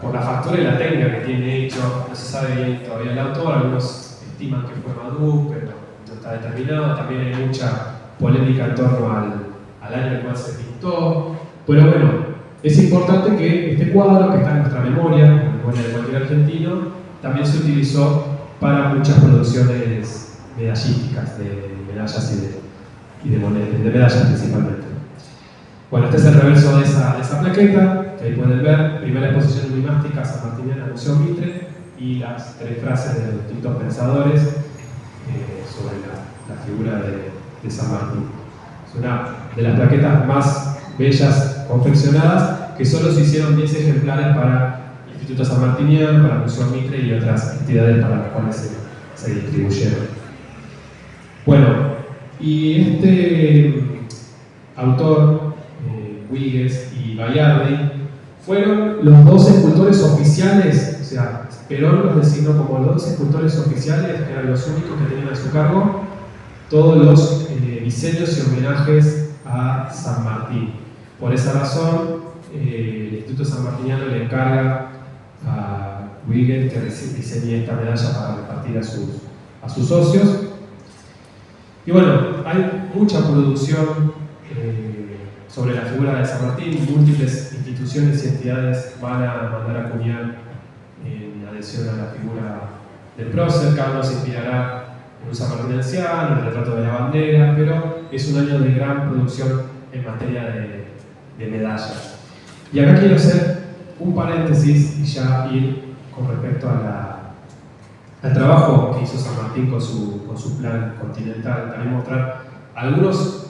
por la factura y la técnica que tiene hecho. No se sabe bien todavía el autor, algunos estiman que fue Madú, pero no está determinado. También hay mucha polémica en torno al año en el cual se pintó. Pero bueno, es importante que este cuadro, que está en nuestra memoria, en la memoria de cualquier argentino, también se utilizó para muchas producciones medallísticas, de medallas y de monedas, de medallas principalmente. Bueno, este es el reverso de esa plaqueta, que ahí pueden ver, primera exposición numismática sanmartiniana en el Museo Mitre, y las 3 frases de los distintos pensadores sobre la figura de San Martín. Es una de las plaquetas más bellas confeccionadas, que solo se hicieron 10 ejemplares para el Instituto Sanmartiniano, para el Museo Mitre y otras entidades para las cuales se distribuyeron. Bueno, y este autor, Huíguez y Baiardi, fueron los 2 escultores oficiales, o sea, Perón los designó como los 2 escultores oficiales, que eran los únicos que tenían a su cargo todos los diseños y homenajes a San Martín. Por esa razón, el Instituto Sanmartiniano le encarga a Huíguez que diseñe esta medalla para repartir a sus socios. Y bueno, hay mucha producción sobre la figura de San Martín. Múltiples instituciones y entidades van a mandar a acuñar en adhesión a la figura del prócer. Cada uno se inspirará en un San Martín anciano, el retrato de la bandera, pero es un año de gran producción en materia de medallas. Y acá quiero hacer un paréntesis y ya ir con respecto al trabajo que hizo San Martín con su plan continental. También mostrar algunos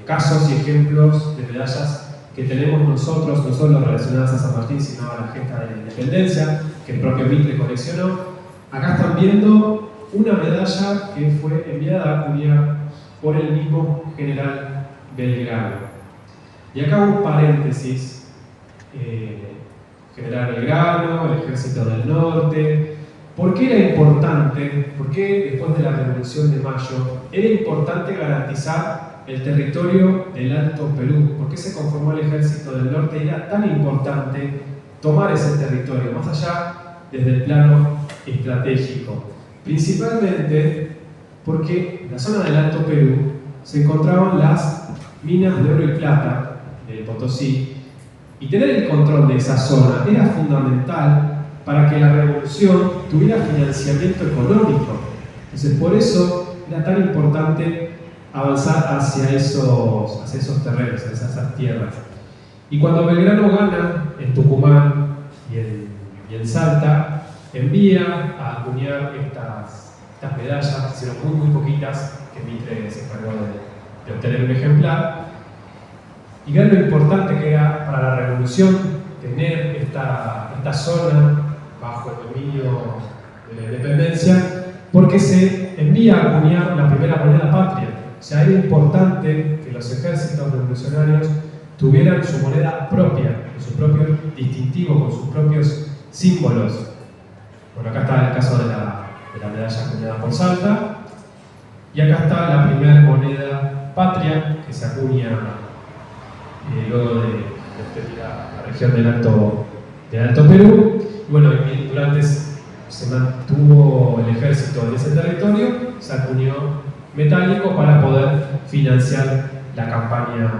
casos y ejemplos de medallas que tenemos nosotros, no solo relacionadas a San Martín, sino a la gesta de la independencia, que el propio Mitre coleccionó. Acá están viendo una medalla que fue enviada a acuñar por el mismo general Belgrano. Y acá un paréntesis, general Belgrano, el Ejército del Norte. ¿Por qué era importante, por qué después de la Revolución de Mayo, era importante garantizar el territorio del Alto Perú. ¿Por qué se conformó el Ejército del Norte? Y era tan importante tomar ese territorio, más allá desde el plano estratégico. Principalmente porque en la zona del Alto Perú se encontraban las minas de oro y plata de Potosí, y tener el control de esa zona era fundamental para que la revolución tuviera financiamiento económico. Entonces, por eso era tan importante avanzar hacia esos terrenos, hacia esas tierras. Y cuando Belgrano gana en Tucumán y en Salta, envía a acuñar estas medallas, hicieron muy poquitas, que Mitre se encargó de obtener un ejemplar. Y vean lo importante que era para la revolución tener esta zona bajo el dominio de la independencia, porque se envía a acuñar la primera moneda patria. O sea, era importante que los ejércitos revolucionarios tuvieran su moneda propia, con su propio distintivo, con sus propios símbolos. Bueno, acá está el caso de la medalla acuñada por Salta, y acá está la primera moneda patria que se acuña luego de la región del Alto Perú. Y bueno, durante se mantuvo el ejército en ese territorio, se acuñó metálico para poder financiar la campaña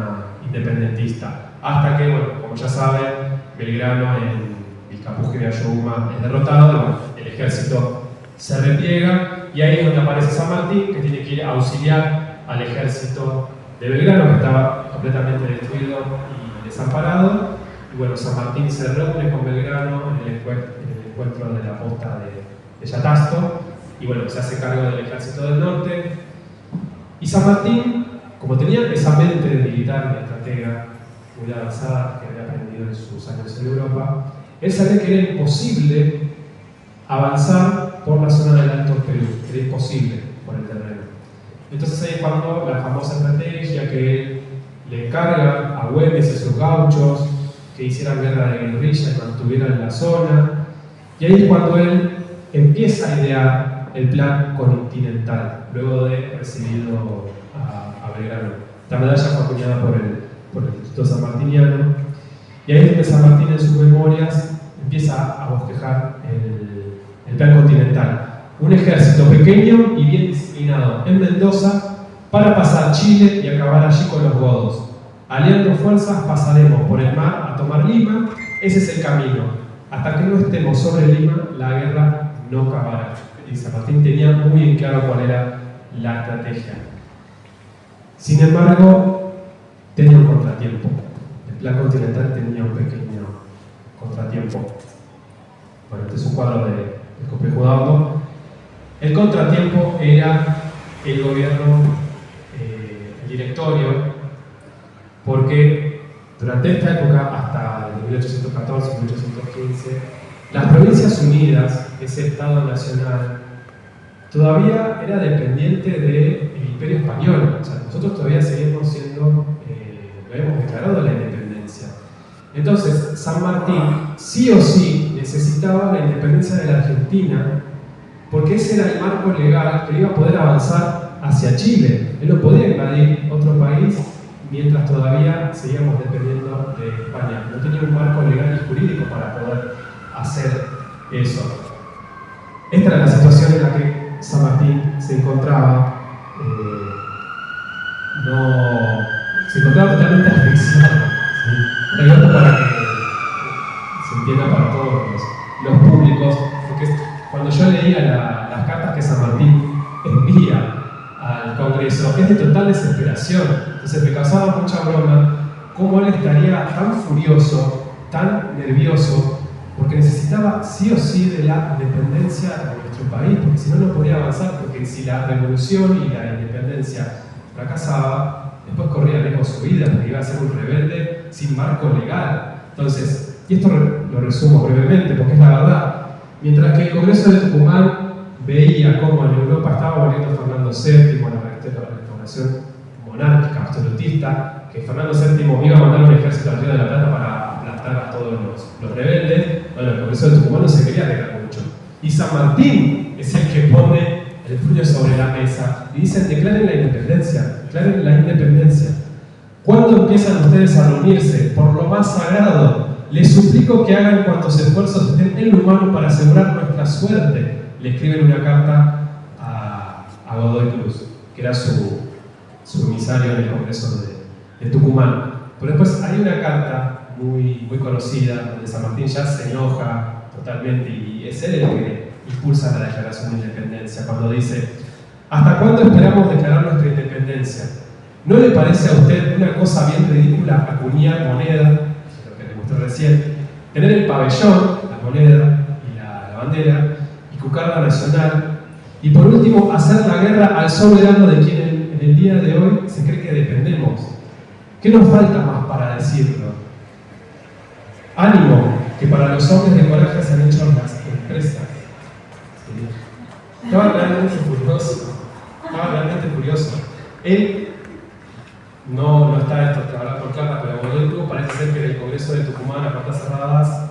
independentista. Hasta que, bueno, como ya saben, Belgrano en Vilcapugio y Ayohuma es derrotado, y bueno, el ejército se repliega, y ahí es donde aparece San Martín, que tiene que ir a auxiliar al ejército de Belgrano, que estaba completamente destruido y desamparado. Y bueno, San Martín se reúne con Belgrano en el encuentro de la posta de Yatasto, y bueno, se hace cargo del ejército del norte. Y San Martín, como tenía esa mente de militar y estratega muy avanzada que había aprendido en sus años en Europa, él sabía que era imposible avanzar por la zona del Alto Perú, era imposible por el terreno. Entonces ahí es cuando la famosa estrategia que él le encarga a Güemes y a sus gauchos que hicieran guerra de guerrilla y mantuvieran la zona, y ahí es cuando él empieza a idear el plan continental, luego de recibido a Belgrano. Esta medalla fue acuñada por el Instituto Sanmartiniano, y ahí es donde San Martín en sus memorias empieza a bosquejar el plan continental. Un ejército pequeño y bien disciplinado en Mendoza para pasar Chile y acabar allí con los godos. Aliando fuerzas pasaremos por el mar a tomar Lima, ese es el camino. Hasta que no estemos sobre Lima, la guerra no acabará. Y San Martín tenía muy bien claro cuál era la estrategia. Sin embargo, tenía un contratiempo. El plan continental tenía un pequeño contratiempo. Bueno, este es un cuadro de Escopejo. El contratiempo era el gobierno, el directorio, porque durante esta época, hasta el 1814 y 1815, las Provincias Unidas, ese Estado nacional, todavía era dependiente del Imperio Español. O sea, nosotros todavía seguimos siendo, lo hemos declarado la independencia. Entonces, San Martín sí o sí necesitaba la independencia de la Argentina, porque ese era el marco legal que iba a poder avanzar hacia Chile. Él no podía invadir otro país mientras todavía seguíamos dependiendo de España. No tenía un marco legal y jurídico para poder hacer eso. Esta era la situación en la que San Martín se encontraba. Se encontraba totalmente asfixiado. ¿Sí? Recuerdo para que se entienda para todos los públicos, porque cuando yo leía las cartas que San Martín envía al Congreso, es de total desesperación. Entonces me causaba mucha broma cómo él estaría tan furioso, tan nervioso, porque necesitaba sí o sí de la independencia de nuestro país, porque si no, no podía avanzar, porque si la revolución y la independencia fracasaba, después corría riesgo su vida, porque iba a ser un rebelde sin marco legal. Entonces, y esto lo resumo brevemente, porque es la verdad, mientras que el Congreso de Tucumán veía cómo en Europa estaba volviendo Fernando VII, la restauración monárquica, absolutista, que Fernando VII iba a mandar un ejército al Río de la Plata para aplastar a todos los rebeldes. Bueno, el Congreso de Tucumán no se quería arriesgar mucho. Y San Martín es el que pone el puño sobre la mesa y dicen: declaren la independencia, declaren la independencia. ¿Cuándo empiezan ustedes a reunirse? Por lo más sagrado, les suplico que hagan cuantos esfuerzos estén en lo humano para asegurar nuestra suerte. Le escriben una carta a Godoy Cruz, que era su emisario en el Congreso de Tucumán. Pero después hay una carta muy conocida, donde San Martín ya se enoja totalmente, y es él el que impulsa la Declaración de Independencia, cuando dice: ¿hasta cuándo esperamos declarar nuestra independencia? ¿No le parece a usted una cosa bien ridícula acuñar moneda, lo que le mostré recién, tener el pabellón, la moneda y la bandera, y cucarda nacional, y por último hacer la guerra al soberano de quien en el día de hoy se cree que dependemos? ¿Qué nos falta más para decirlo? Ánimo, que para los hombres de coraje se han hecho las empresas. Estaba realmente furioso. Él no está esto que hablar por carta, pero Godoy Cruz parece ser que en el Congreso de Tucumán, a puertas cerradas,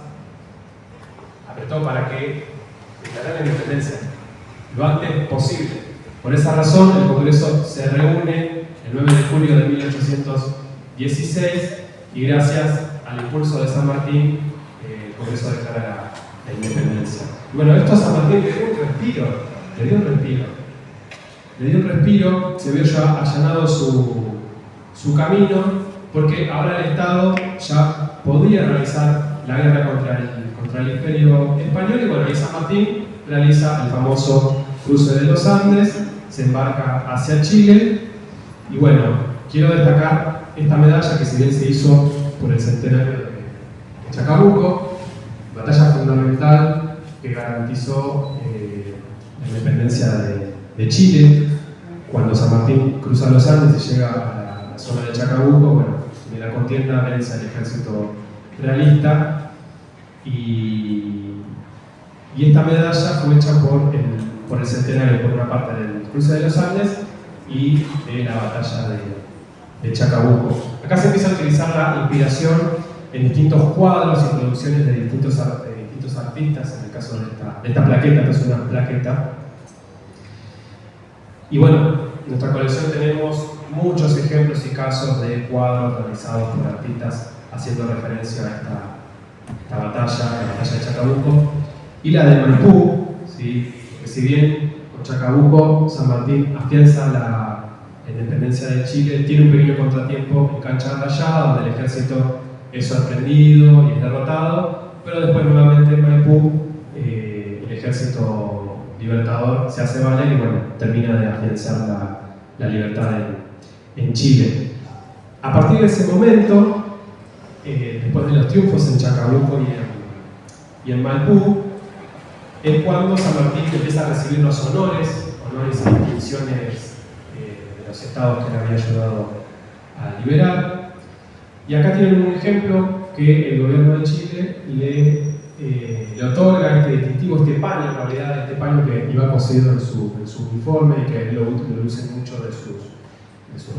apretó para que declararan la independencia lo antes posible. Por esa razón, el Congreso se reúne el 9 de julio de 1816 y gracias al impulso de San Martín, el Congreso declara la independencia. Y bueno, esto a San Martín le dio un respiro, se vio ya allanado su camino, porque ahora el Estado ya podía realizar la guerra contra el Imperio Español, y bueno, y San Martín realiza el famoso cruce de los Andes, se embarca hacia Chile, y bueno, quiero destacar esta medalla que, si bien se hizo por el centenario de Chacabuco, batalla fundamental que garantizó la independencia de Chile. Cuando San Martín cruza los Andes y llega a la zona de Chacabuco, bueno, en la contienda vence al ejército realista, y esta medalla fue hecha por el centenario, por una parte del cruce de los Andes y de la batalla de Chacabuco. Acá se empieza a utilizar la inspiración en distintos cuadros y producciones de distintos artistas, en el caso de esta plaqueta, que es una plaqueta. Y bueno, en nuestra colección tenemos muchos ejemplos y casos de cuadros realizados por artistas haciendo referencia a esta batalla, la batalla de Chacabuco, y la de Maipú, ¿sí? Que si bien con Chacabuco San Martín afianza la independencia de Chile, tiene un pequeño contratiempo en Cancha Rayada, donde el ejército es sorprendido y es derrotado, pero después nuevamente en Maipú el ejército libertador se hace valer y bueno, termina de afianzar la libertad en Chile. A partir de ese momento, después de los triunfos en Chacabuco y en Maipú, es cuando San Martín empieza a recibir los honores y distinciones de los estados que le había ayudado a liberar. Y acá tienen un ejemplo que el gobierno de Chile le otorga este distintivo, este paño, en realidad, este paño que iba cosido en su uniforme y que lo usan mucho de sus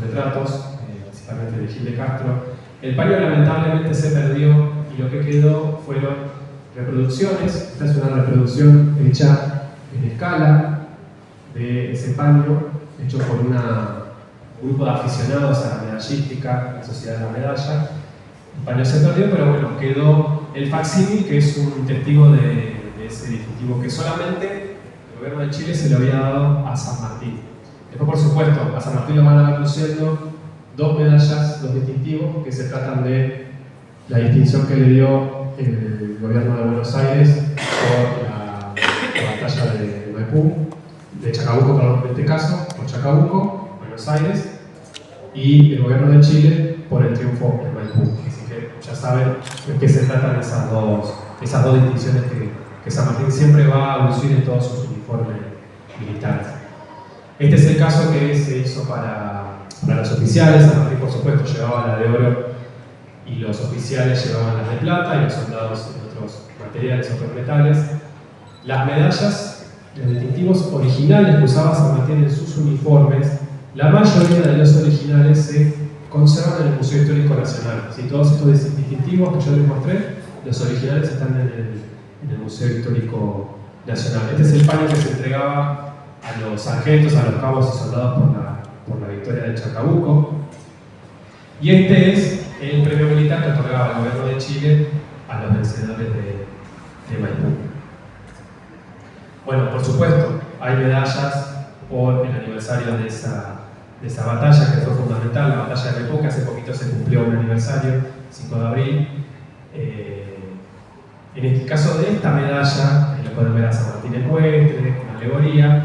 retratos, principalmente de Gil de Castro. El paño lamentablemente se perdió y lo que quedó fueron reproducciones. Esta es una reproducción hecha en escala de ese paño, hecho por un grupo de aficionados a la medallística, la Sociedad de la Medalla. El paño se perdió, pero bueno, quedó el facsímil, que es un testigo de ese distintivo que solamente el gobierno de Chile se lo había dado a San Martín. Después, por supuesto, a San Martín lo van a ver luciendo dos medallas, dos distintivos, que se tratan de la distinción que le dio el gobierno de Buenos Aires por la batalla de Maipú, de Chacabuco, perdón, en este caso, por Chacabuco, Buenos Aires, y el gobierno de Chile por el triunfo en Maipú. Así que ya saben de qué se tratan esas dos distinciones que San Martín siempre va a lucir en todos sus uniformes militares. Este es el caso que se hizo para los oficiales. San Martín, por supuesto, llevaba la de oro y los oficiales llevaban las de plata y los soldados en otros materiales, otros metales. Las medallas, los distintivos originales que usaba San Martín en sus uniformes, la mayoría de los originales se conservan en el Museo Histórico Nacional. ¿Sí? Todos estos distintivos que yo les mostré, los originales están en el Museo Histórico Nacional. Este es el paño que se entregaba a los sargentos, a los cabos y soldados por la victoria de Chacabuco. Y este es el premio militar que otorgaba el gobierno de Chile a los vencedores de Maipú. Bueno, por supuesto, hay medallas por el aniversario de esa batalla que fue fundamental, la batalla de Maipú, que hace poquito se cumplió un aniversario, 5 de abril. En el caso de esta medalla, lo pueden ver a San Martín Ecuestre, una alegoría.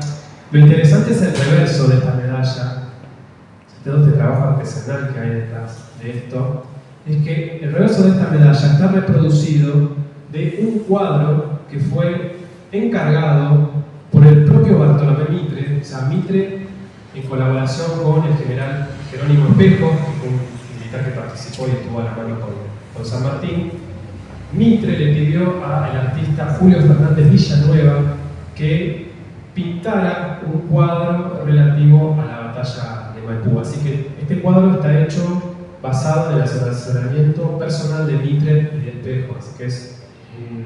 Lo interesante es el reverso de esta medalla, todo este trabajo artesanal que hay detrás de esto, es que el reverso de esta medalla está reproducido de un cuadro que fue encargado por el propio Bartolomé Mitre, o sea, Mitre en colaboración con el general Jerónimo Espejo, que fue un militar que participó y estuvo a la mano con San Martín. Mitre le pidió al artista Julio Fernández Villanueva que pintara un cuadro relativo a la batalla de Maipú. Así que este cuadro está hecho basado en el asesoramiento personal de Mitre y de Espejo, así que es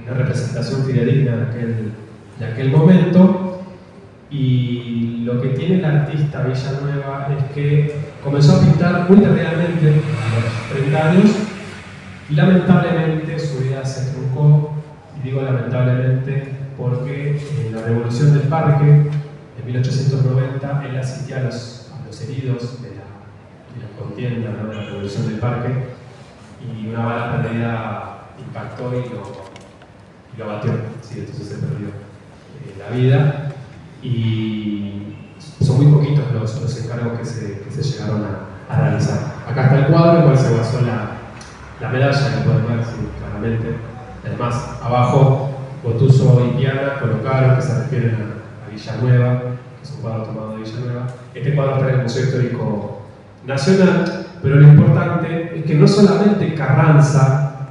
una representación fidedigna de aquel momento. Y lo que tiene el artista Villanueva es que comenzó a pintar muy tardíamente, a los 30 años, y lamentablemente su vida se truncó, y digo lamentablemente porque en la Revolución del Parque, en 1890, él asistía a los heridos de la contienda, ¿no?, de la Revolución del Parque, y una bala perdida impactó y lo batió, sí, entonces se perdió la vida. Y son muy poquitos los encargos que se llegaron a realizar. Acá está el cuadro en el cual se basó la medalla, que pueden ver, sí, claramente. Además, abajo, Gotuso y Piana colocaron, que se refieren a Villanueva, que es un cuadro tomado de Villanueva. Este cuadro está en el Museo Histórico Nacional, pero lo importante es que no solamente Carranza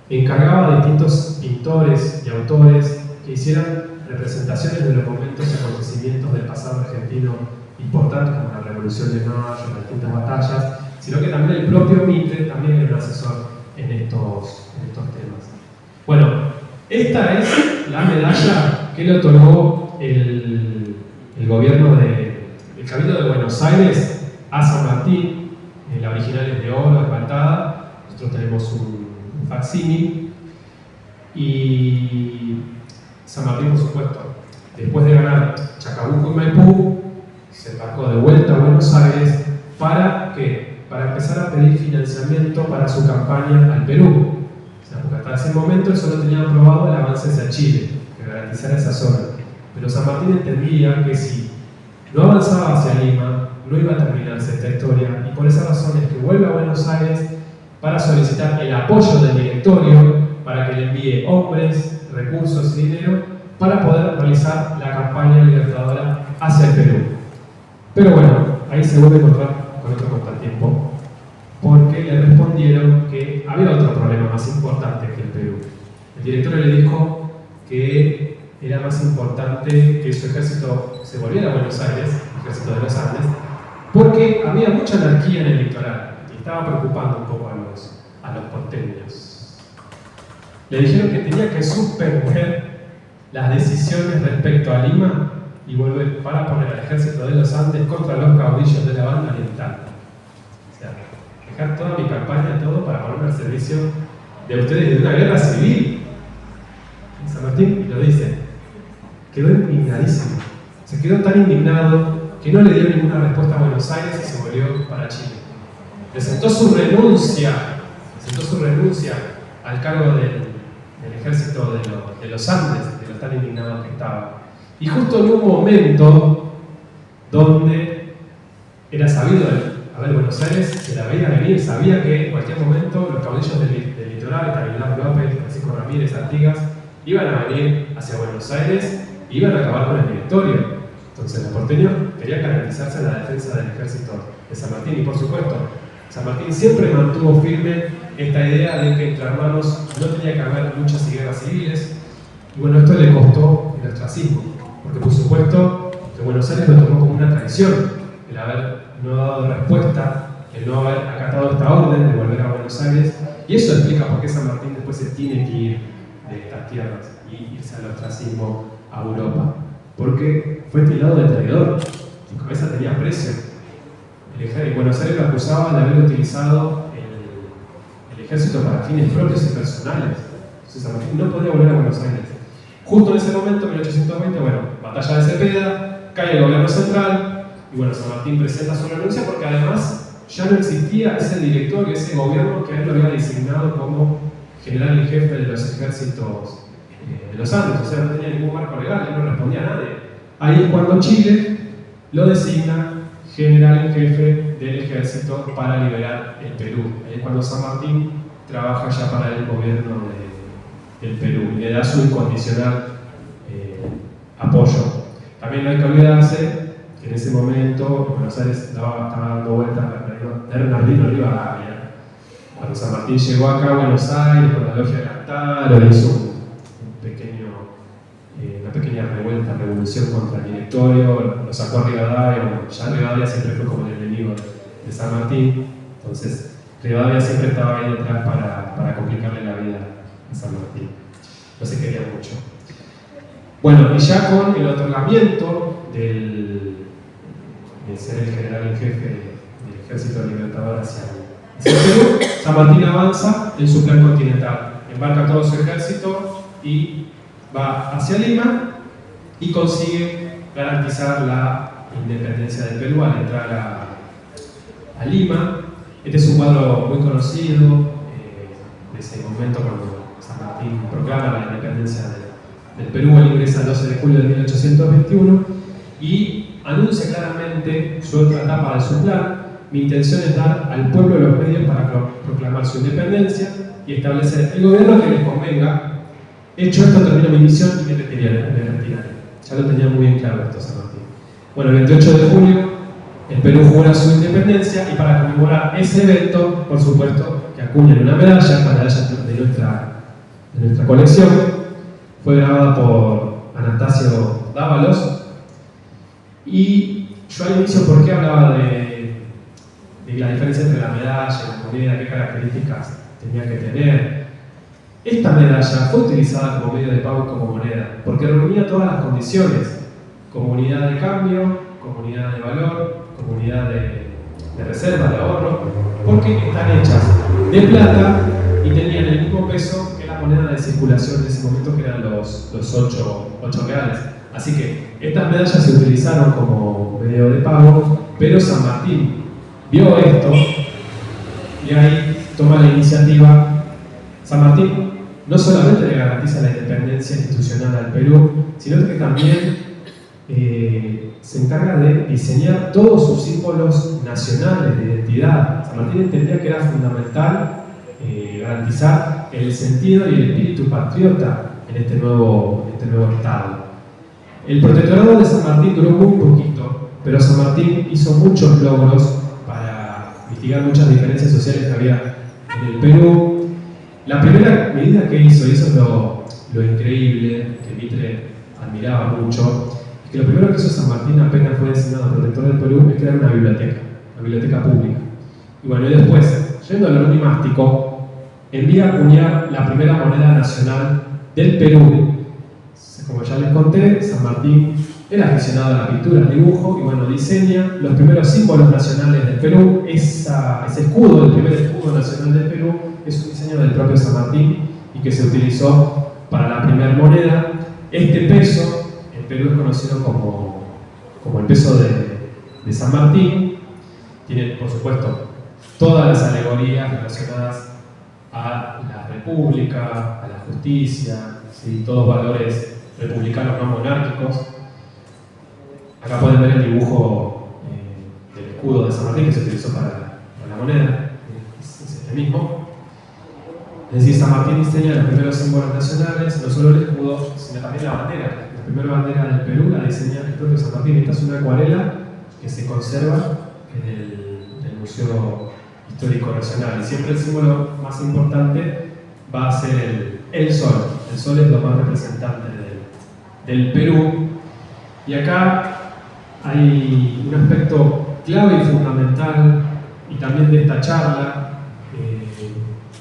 encargaba a distintos pintores y autores que hicieran representaciones de los momentos y acontecimientos del pasado argentino importantes, como la Revolución de Mayo, las distintas batallas, sino que también el propio Mitre también era un asesor en estos temas. Bueno, esta es la medalla que le otorgó el gobierno el Cabildo de Buenos Aires a San Martín. La original es de oro, esmaltada. Nosotros tenemos un facsímil. Y San Martín, por supuesto, después de ganar Chacabuco y Maipú, se embarcó de vuelta a Buenos Aires. ¿Para qué? Para empezar a pedir financiamiento para su campaña al Perú. O sea, porque hasta ese momento él solo tenía aprobado el avance hacia Chile, que garantizara esa zona. Pero San Martín entendía que si no avanzaba hacia Lima, no iba a terminarse esta historia, y por esa razón es que vuelve a Buenos Aires para solicitar el apoyo del directorio para que le envíe hombres, recursos y dinero para poder realizar la campaña libertadora hacia el Perú. Pero bueno, ahí se vuelve a encontrar con otro contratiempo, porque le respondieron que había otro problema más importante que el Perú. El directorio le dijo que era más importante que su ejército se volviera a Buenos Aires, el ejército de los Andes, porque había mucha anarquía en el litoral y estaba preocupando un poco a los porteños. Le dijeron que tenía que suspender las decisiones respecto a Lima y volver para poner al ejército de los Andes contra los caudillos de la banda oriental. O sea, dejar toda mi campaña, todo para ponerme al servicio de ustedes de una guerra civil. Y San Martín lo dice, quedó indignadísimo. Se quedó tan indignado que no le dio ninguna respuesta a Buenos Aires y se volvió para Chile. Presentó su renuncia al cargo del ejército de los Andes, de lo tan indignado que estaba. Y justo en un momento donde era sabido, a ver, Buenos Aires se la veía venir, sabía que en cualquier momento los caudillos del litoral, Estanislao López, Francisco Ramírez, Artigas, iban a venir hacia Buenos Aires e iban a acabar con el directorio. Entonces los porteños querían garantizarse la defensa del ejército de San Martín. Y por supuesto, San Martín siempre mantuvo firme esta idea de que entre hermanos no tenía que haber luchas y guerras civiles. Y bueno, esto le costó el ostracismo, porque por supuesto que Buenos Aires lo tomó como una traición, el haber no dado respuesta, el no haber acatado esta orden de volver a Buenos Aires. Y eso explica por qué San Martín después se tiene que ir de estas tierras y irse al ostracismo a Europa. Porque fue tildado de traidor. Su cabeza tenía precio. Buenos Aires lo acusaba de haber utilizado el ejército para fines propios y personales. Entonces San Martín no podía volver a Buenos Aires. Justo en ese momento, en 1820, batalla de Cepeda, cae el gobierno central, y San Martín presenta su renuncia porque además ya no existía ese directorio, ese gobierno que él lo había designado como general en jefe de los ejércitos de los Andes, o sea, no tenía ningún marco legal, él no respondía a nadie. Ahí es cuando Chile lo designa general en jefe del ejército para liberar el Perú. Ahí es cuando San Martín trabaja ya para el gobierno del Perú y le da su incondicional apoyo. También no hay que olvidarse que en ese momento Buenos Aires estaba dando vueltas a Bernardino Rivadavia. Cuando San Martín llegó acá a Buenos Aires con la logia de Lautaro, hizo una pequeña revolución contra el directorio, lo sacó a Rivadavia. Ya Rivadavia siempre fue como el enemigo de San Martín, entonces Rivadavia siempre estaba ahí detrás para complicarle la vida a San Martín. No se quería mucho. Bueno, y ya con el otorgamiento de ser el general en jefe del Ejército Libertador hacia el Perú, San Martín avanza en su plan continental, embarca todo su ejército y va hacia Lima y consigue garantizar la independencia del Perú al entrar a Lima. Este es un cuadro muy conocido de ese momento cuando San Martín proclama la independencia del Perú. Él ingresa el 12 de julio de 1821 y anuncia claramente su otra etapa de su plan. Mi intención es dar al pueblo los medios para proclamar su independencia y establecer el gobierno que les convenga. Hecho esto, termino mi misión y me retiraré. Ya lo tenía muy bien claro esto San Martín. Bueno, el 28 de julio el Perú jura su independencia y para conmemorar ese evento, por supuesto, que acuñan una medalla de nuestra colección. Fue grabada por Anastasio Dávalos. Y yo al inicio, ¿por qué hablaba de la diferencia entre la medalla y la moneda? ¿Qué características tenía que tener? Esta medalla fue utilizada como medio de pago y como moneda, porque reunía todas las condiciones: como unidad de cambio, como unidad de valor, como unidad de reserva, de ahorro, porque están hechas de plata y tenían el mismo peso que la moneda de circulación de ese momento, que eran los 8 reales. Así que estas medallas se utilizaron como medio de pago, pero San Martín vio esto y ahí toma la iniciativa. San Martín no solamente le garantiza la independencia institucional al Perú, sino que también se encarga de diseñar todos sus símbolos nacionales de identidad. San Martín entendía que era fundamental garantizar el sentido y el espíritu patriota en este nuevo Estado. El protectorado de San Martín duró muy poquito, pero San Martín hizo muchos logros para mitigar muchas diferencias sociales que había en el Perú. La primera medida que hizo, y eso es lo increíble, que Mitre admiraba mucho, es que lo primero que hizo San Martín apenas fue designado protector del Perú es crear una biblioteca pública. Y bueno, y después, yendo al numismático, envía a acuñar la primera moneda nacional del Perú. Como ya les conté, San Martín era aficionado a la pintura, al dibujo, y bueno, diseña los primeros símbolos nacionales del Perú. Ese escudo, el primer escudo nacional del Perú, es un diseño del propio San Martín y que se utilizó para la primera moneda. Este peso, el Perú es conocido como el peso de San Martín. Tiene, por supuesto, todas las alegorías relacionadas a la república, a la justicia, ¿sí? Todos valores republicanos no monárquicos. Acá pueden ver el dibujo del escudo de San Martín que se utilizó para la moneda, es este mismo. Es decir, San Martín diseña los primeros símbolos nacionales, no solo el escudo, sino también la bandera. La primera bandera del Perú la diseña el propio San Martín. Esta es una acuarela que se conserva en el Museo Histórico Nacional. Y siempre el símbolo más importante va a ser el sol. El sol es lo más representante del Perú. Y acá hay un aspecto clave y fundamental, y también de esta charla,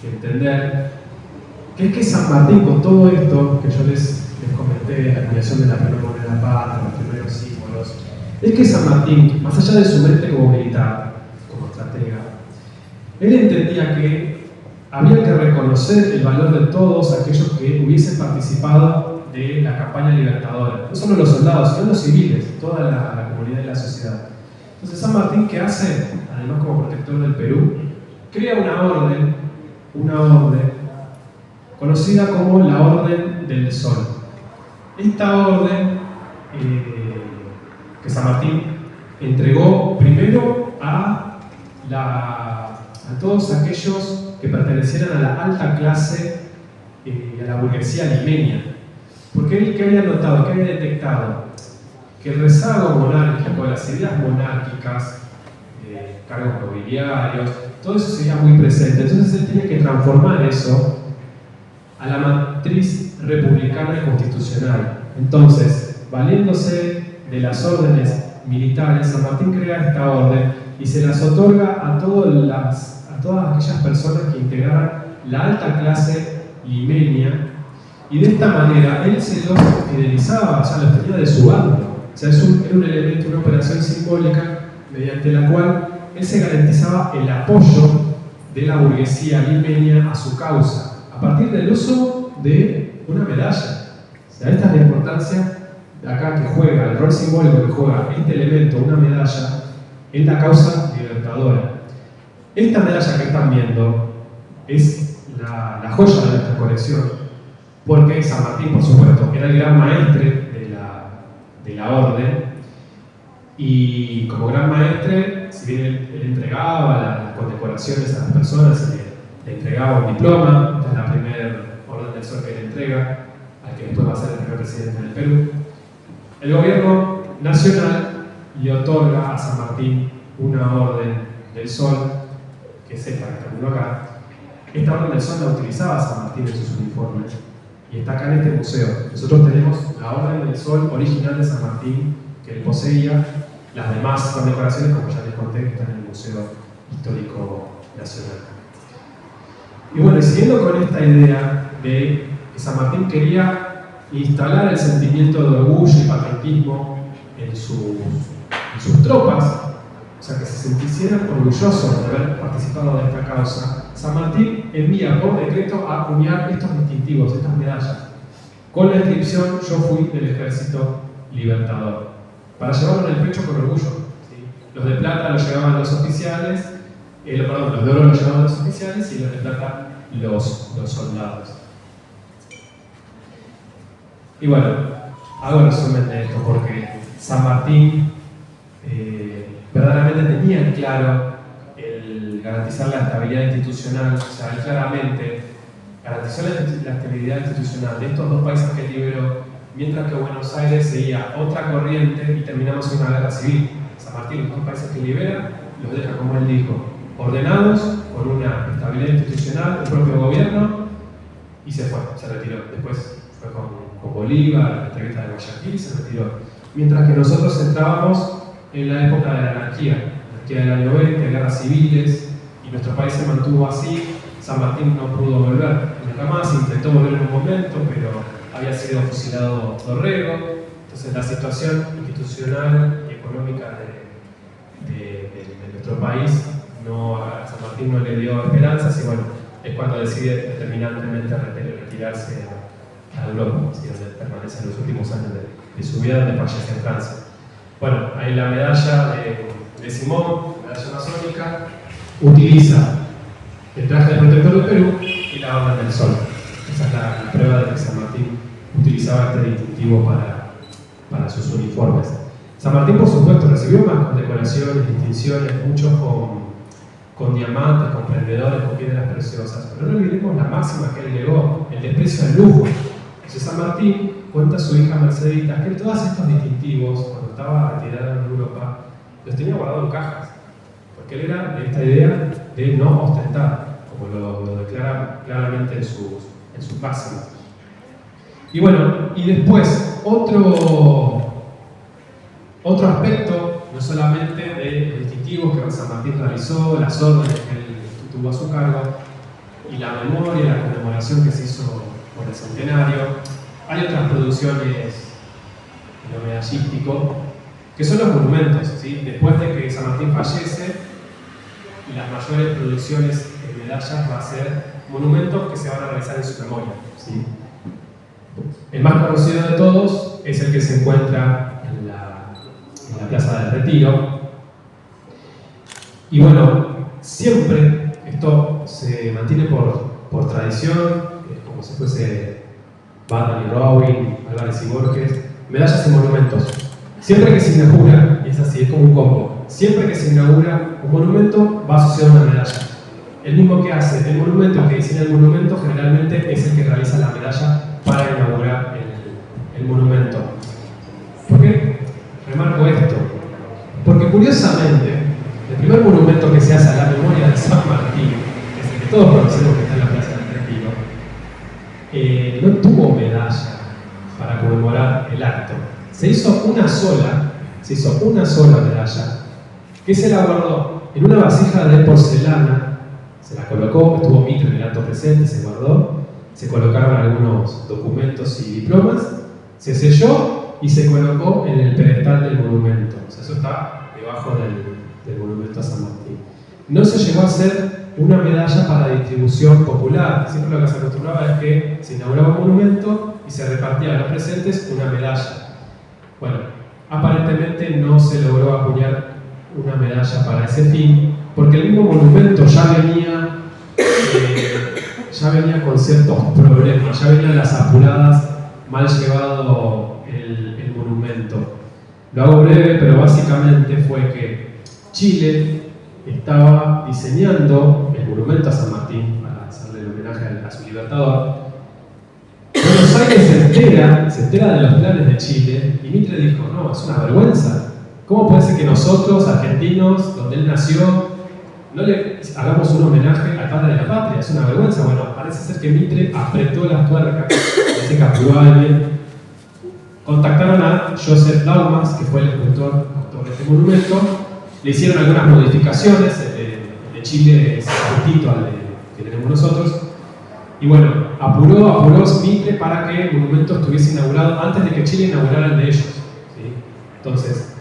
que entender, que es que San Martín, con todo esto que yo les comenté comenté, la acuñación de la primera moneda patria, los primeros símbolos, es que San Martín, más allá de su mente como militar, como estratega, él entendía que había que reconocer el valor de todos aquellos que hubiesen participado de la campaña libertadora, no solo los soldados, sino los civiles, toda la comunidad y la sociedad. Entonces San Martín, ¿qué hace? Además, como protector del Perú, crea una orden conocida como la Orden del Sol. Esta orden que San Martín entregó primero a todos aquellos que pertenecieran a la alta clase y a la burguesía limeña. Porque él, ¿qué había notado? ¿Qué había detectado? Que el rezago monárquico, las ideas monárquicas, cargos nobiliarios, todo eso seguía muy presente. Entonces él tenía que transformar eso a la matriz republicana y constitucional. Entonces, valiéndose de las órdenes militares, San Martín crea esta orden y se las otorga a todas aquellas personas que integraban la alta clase limeña, y de esta manera él se los fidelizaba, ya los tenía de su bando. O sea, era un elemento, una operación simbólica mediante la cual él se garantizaba el apoyo de la burguesía limeña a su causa, a partir del uso de una medalla. O sea, esta es la importancia de acá que juega, el rol simbólico que juega este elemento, una medalla, en la causa libertadora. Esta medalla que están viendo es la joya de nuestra colección, porque San Martín, por supuesto, era el gran maestre de la orden, y como gran maestre, si bien él entregaba las condecoraciones a las personas, le entregaba un diploma. Esta es la primera Orden del Sol que le entrega al que después va a ser el primer presidente del Perú. El gobierno nacional le otorga a San Martín una Orden del Sol, que es esta que está acá. Esta Orden del Sol la utilizaba San Martín en sus uniformes y está acá en este museo. Nosotros tenemos la Orden del Sol original de San Martín, que él poseía. Las demás condecoraciones, como ya les conté, que están en el Museo Histórico Nacional. Y bueno, y siguiendo con esta idea de que San Martín quería instalar el sentimiento de orgullo y patriotismo en sus tropas, o sea, que se sintieran orgullosos de haber participado de esta causa, San Martín envía por decreto a acuñar estos distintivos, estas medallas, con la inscripción: yo fui del Ejército Libertador, para llevarlo en el pecho con orgullo. ¿Sí? Los de plata los llevaban los oficiales, los de oro los llevaban los oficiales y los de plata los soldados. Y bueno, hago el resumen de esto porque San Martín verdaderamente tenía claro el garantizar la estabilidad institucional. O sea, él claramente garantizó la estabilidad institucional de estos dos países que liberó, mientras que Buenos Aires seguía otra corriente y terminamos en una guerra civil. San Martín, los dos países que libera, los deja, como él dijo, ordenados, con una estabilidad institucional, el propio gobierno, y se fue, se retiró. Después fue con Bolívar, la entrevista de Guayaquil, se retiró. Mientras que nosotros entrábamos en la época de la anarquía del año 20, guerras civiles, y nuestro país se mantuvo así. San Martín no pudo volver nunca más, intentó volver en un momento, pero había sido fusilado Dorrego. Entonces la situación institucional y económica de nuestro país a San Martín no le dio esperanzas, y bueno, es cuando decide determinantemente retirarse a Europa, donde permanece en los últimos años de su vida, donde fallece en Francia. Bueno, ahí la medalla de Simón, medalla masónica, utiliza el traje de protector del Perú y la Orden del Sol. Esa es la prueba de que San Martín utilizaba este distintivo para sus uniformes. San Martín, por supuesto, recibió más condecoraciones, distinciones, muchos con diamantes, con prendedores, con piedras preciosas. Pero no olvidemos la máxima que él llegó, el desprecio al lujo. Entonces San Martín cuenta a su hija Mercedita que todos estos distintivos, cuando estaba retirado en Europa, los tenía guardados en cajas, porque él era de esta idea de no ostentar, como lo declara claramente en sus máximas. Y bueno, y después otro aspecto, no solamente de los distintivos que San Martín realizó, las órdenes que él tuvo a su cargo, y la memoria, la conmemoración que se hizo por el centenario, hay otras producciones en lo medallístico, que son los monumentos, ¿sí? Después de que San Martín fallece, las mayores producciones de medallas va a ser monumentos que se van a realizar en su memoria, ¿sí? El más conocido de todos es el que se encuentra en la Plaza del Retiro. Y bueno, siempre esto se mantiene por tradición, como si fuese Batman y Robin, Álvarez y Borges, medallas y monumentos. Siempre que se inaugura, y es así, es como un combo, siempre que se inaugura un monumento va asociado a una medalla. El mismo que hace el monumento, el que diseña el monumento, generalmente es el que realiza la medalla para inaugurar el monumento. ¿Por qué remarco esto? Porque curiosamente, el primer monumento que se hace a la memoria de San Martín, que es el que todos conocemos que está en la Plaza del Retiro, no tuvo medalla para conmemorar el acto. Se hizo una sola medalla que se la guardó en una vasija de porcelana, se la colocó, estuvo Mitre en el acto presente, se guardó, se colocaron algunos documentos y diplomas, se selló y se colocó en el pedestal del monumento. O sea, eso está debajo del monumento a San Martín. No se llegó a hacer una medalla para distribución popular. Siempre lo que se acostumbraba es que se inauguraba un monumento y se repartía a los presentes una medalla. Bueno, aparentemente no se logró acuñar una medalla para ese fin, porque el mismo monumento ya venía con ciertos problemas, ya venían las apuradas, mal llevado el monumento. Lo hago breve, pero básicamente fue que Chile estaba diseñando el monumento a San Martín para hacerle el homenaje a su libertador. Buenos Aires se entera de los planes de Chile y Mitre dijo, no, es una vergüenza. ¿Cómo puede ser que nosotros, argentinos, donde él nació, no le hagamos un homenaje al padre de la patria? Es una vergüenza. Bueno, parece ser que Mitre apretó las tuercas, parece que apuró a alguien. Contactaron a Joseph Daumas, que fue el escultor autor de este monumento. Le hicieron algunas modificaciones, de Chile es distinto al que tenemos nosotros. Y bueno, apuró Mitre para que el monumento estuviese inaugurado antes de que Chile inaugurara el de ellos, ¿sí? Entonces,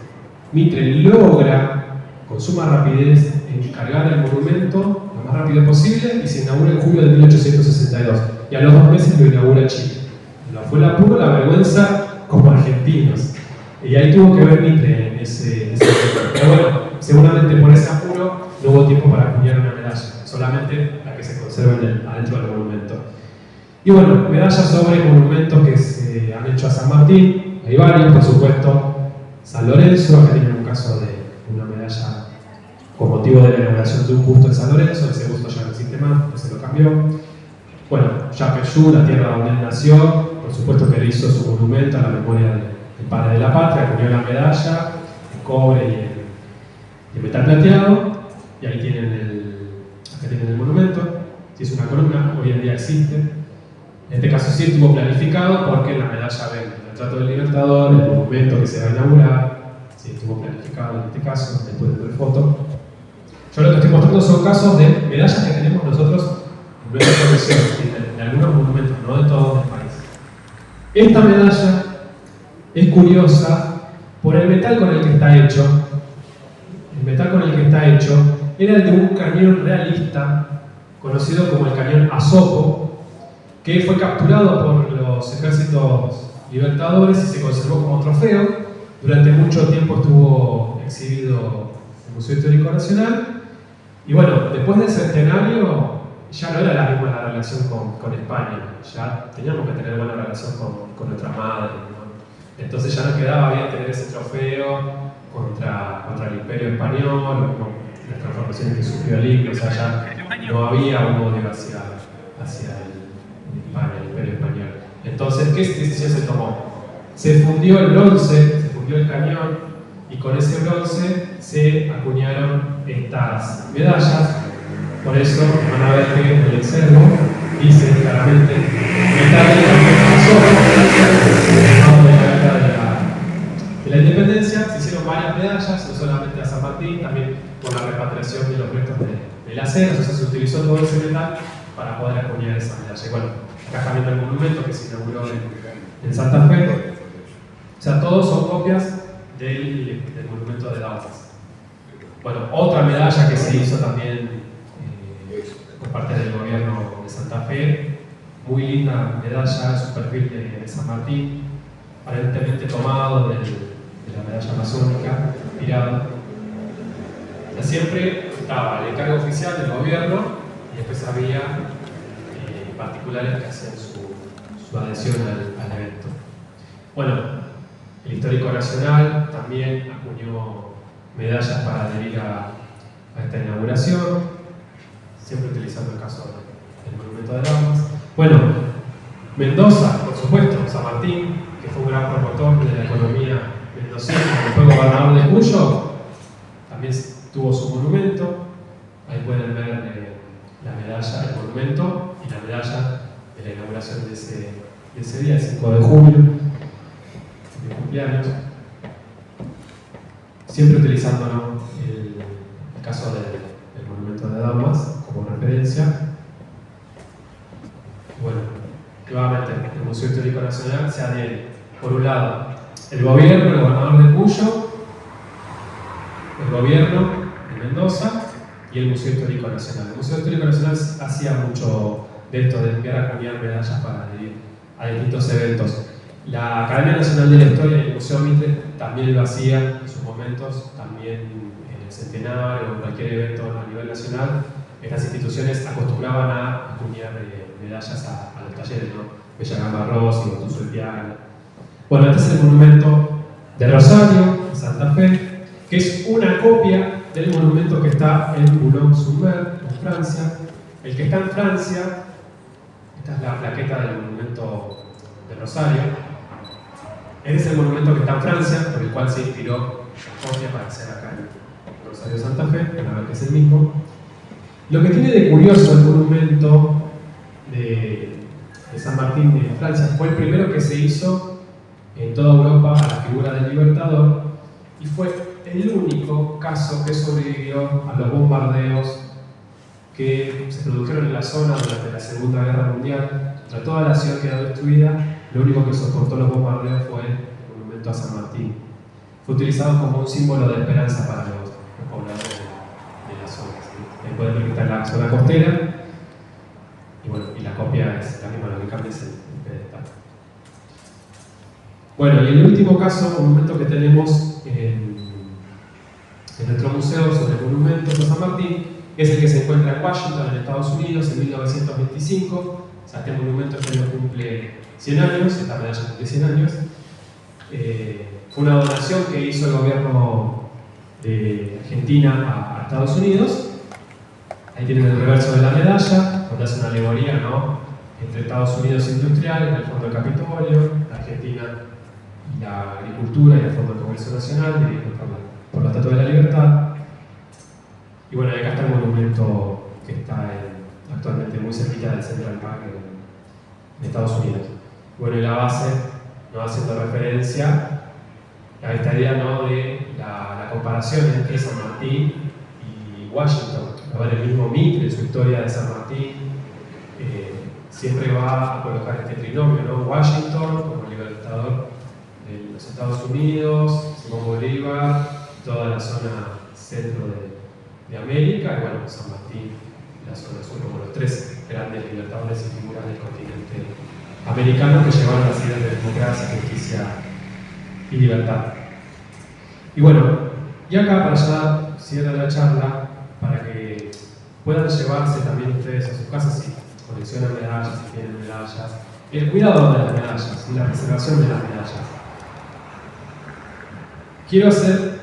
Mitre logra, con suma rapidez, encargar el monumento lo más rápido posible y se inaugura en julio de 1862. Y a los 2 meses lo inaugura Chile. No fue el apuro, la vergüenza como argentinos. Y ahí tuvo que ver Mitre en ese momento. Pero bueno, seguramente por ese apuro no hubo tiempo para acuñar una medalla, solamente la que se conserva adentro del monumento. Y bueno, medallas sobre monumentos que se han hecho a San Martín. Hay varios, por supuesto. San Lorenzo, acá tienen un caso de una medalla con motivo de la inauguración de un busto en San Lorenzo. Ese busto ya no existe más, pues se lo cambió. Bueno, Yapeyú, la tierra donde él nació, por supuesto que le hizo su monumento a la memoria del padre de la patria, acuñó la medalla, el cobre y el metal plateado, y ahí acá tienen el monumento. Si es una columna, hoy en día existe. En este caso sí estuvo planificado porque la medalla ven el retrato del libertador, el monumento que se va a inaugurar, sí estuvo planificado en este caso, después de ver foto. Yo lo que estoy mostrando son casos de medallas que tenemos nosotros en nuestra colección, de algunos monumentos, no de todos el país. Esta medalla es curiosa por el metal con el que está hecho. El metal con el que está hecho era el de un cañón realista conocido como el cañón Azopo, que fue capturado por los ejércitos libertadores y se conservó como trofeo. Durante mucho tiempo estuvo exhibido en el Museo Histórico Nacional. Y bueno, después del centenario ya no era la misma la relación con España. Ya teníamos que tener buena relación con nuestra madre, ¿no? Entonces ya nos quedaba bien tener ese trofeo contra el Imperio Español, las transformaciones que sufrió el Inca. O sea, ya no había un odio hacia España, el Imperio Español. Entonces, ¿qué decisión se tomó? Se fundió el bronce, se fundió el cañón, y con ese bronce se acuñaron estas medallas. Por eso van a ver que en el cerro dice claramente metal de la independencia. Se hicieron varias medallas, no solamente a San Martín, también con la repatriación de los restos del acero. O sea, se utilizó todo ese metal para poder acuñar esa medalla. Y bueno, acá también el monumento que se inauguró en Santa Fe. O sea, todos son copias del monumento de Daumas. Bueno, otra medalla que se hizo también por parte del gobierno de Santa Fe, muy linda medalla, es un perfil de San Martín, aparentemente tomado de la medalla masónica, inspirado. O sea, siempre estaba el encargo oficial del gobierno y después había particulares que hacían su adhesión al evento. Bueno, el Histórico Nacional también acuñó medallas para adherir a esta inauguración, siempre utilizando el caso del monumento de Daumas. Bueno, Mendoza, por supuesto, San Martín, que fue un gran promotor de la economía mendocina, que fue gobernador de Cuyo, también tuvo su monumento. Ahí pueden ver la medalla, el monumento y la medalla de la inauguración de ese día, el 5 de julio, mi cumpleaños. Siempre utilizando, ¿no?, el caso del monumento de Daumas como referencia. Bueno, nuevamente, el Museo Histórico Nacional se adhiere, por un lado, el gobierno, el gobernador de Cuyo, el gobierno de Mendoza y el Museo Histórico Nacional. El Museo Histórico Nacional hacía mucho de esto, de enviar a acuñar medallas para adherir a distintos eventos. La Academia Nacional de la Historia y el Museo Mitre también lo hacía en sus momentos, también en el centenario o en cualquier evento a nivel nacional. Estas instituciones acostumbraban a acuñar medallas a los talleres, ¿no? Bellagamba Rossi, Gotuso Piana. Bueno, este es el monumento de Rosario, en Santa Fe, que es una copia del monumento que está en Boulogne-sur-Mer, en Francia. El que está en Francia, esta es la plaqueta del monumento de Rosario. Este es el monumento que está en Francia, por el cual se inspiró la copia para hacer acá en Rosario Santa Fe, para ver que es el mismo. Lo que tiene de curioso el monumento de San Martín de Francia fue el primero que se hizo en toda Europa a la figura del Libertador y fue el único caso que sobrevivió a los bombardeos que se produjeron en la zona durante la Segunda Guerra Mundial. Mientras toda la ciudad quedó destruida, lo único que soportó los bombardeos fue el monumento a San Martín. Fue utilizado como un símbolo de esperanza para los pobladores de la zona. ¿Sí? Ahí pueden ver que está en la zona costera. Y bueno, y la copia es la misma, lo que cambia es el pedestal. Bueno, y el último caso, monumento que tenemos en nuestro museo sobre monumentos de San Martín, es el que se encuentra en Washington, en Estados Unidos, en 1925. O sea, este monumento este año cumple 100 años, esta medalla cumple 100 años. Fue una donación que hizo el gobierno de Argentina a Estados Unidos. Ahí tienen el reverso de la medalla, donde hace una alegoría, ¿no?, entre Estados Unidos industrial, el Fondo del Capitolio, la Argentina y la agricultura y el Fondo del Comercio Nacional, dirigido por la Estatua de la Libertad. Y bueno, acá está el monumento que está actualmente muy cerquita del Central Park en Estados Unidos. Bueno, y la base, ¿no?, haciendo referencia a esta idea, ¿no?, de la comparación entre San Martín y Washington. A ver, el mismo Mitre, en su historia de San Martín, siempre va a colocar este trinomio, ¿no? Washington como libertador de los Estados Unidos, Simón Bolívar, toda la zona centro de América, y bueno, San Martín, la zona sur, como los tres grandes libertadores y figuras del continente americano que llevaron las ideas de democracia, justicia y libertad. Y bueno, y acá para ya cierra la charla, para que puedan llevarse también ustedes a sus casas si coleccionan medallas, si tienen medallas, el cuidado de las medallas y la preservación de las medallas. Quiero hacer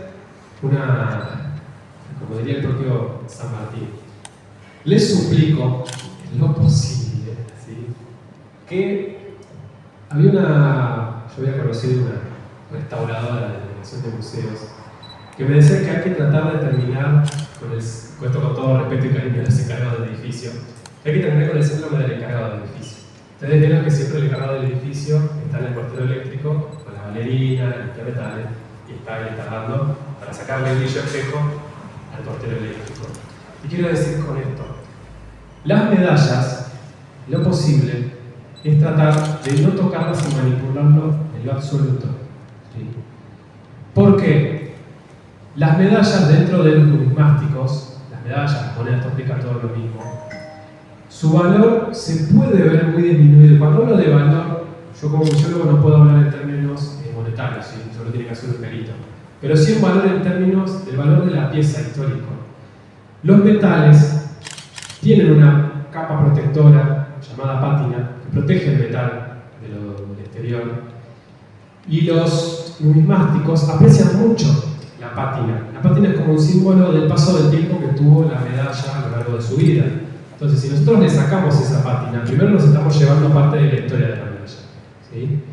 como diría el propio San Martín, les suplico en lo posible, ¿sí?, que yo había conocido una restauradora de la Dirección de Museos que me decía que hay que tratar de terminar con todo respeto y cariño a los encargados del edificio, hay que terminar con el síndrome del encargado del edificio. Ustedes vieron que siempre el encargado del edificio está en el portero eléctrico, con la valerina, el limpiametales, y está ahí instalando para sacarle el brillo espejo al portero eléctrico. Y quiero decir con esto, las medallas, lo posible, es tratar de no tocarlas y manipularlo en lo absoluto. ¿Sí? Porque las medallas dentro de los numismáticos, las medallas, las monedas, esto explica todo lo mismo, su valor se puede ver muy disminuido. Cuando hablo de valor, yo como museólogo no puedo hablar en términos monetarios, ¿sí? Eso lo tiene que hacer un perito. Pero sí un valor en términos del valor de la pieza histórico. Los metales tienen una capa protectora llamada pátina que protege el metal del exterior. Y los numismáticos aprecian mucho la pátina. La pátina es como un símbolo del paso del tiempo que tuvo la medalla a lo largo de su vida. Entonces, si nosotros le sacamos esa pátina, primero nos estamos llevando parte de la historia de la medalla. ¿Sí?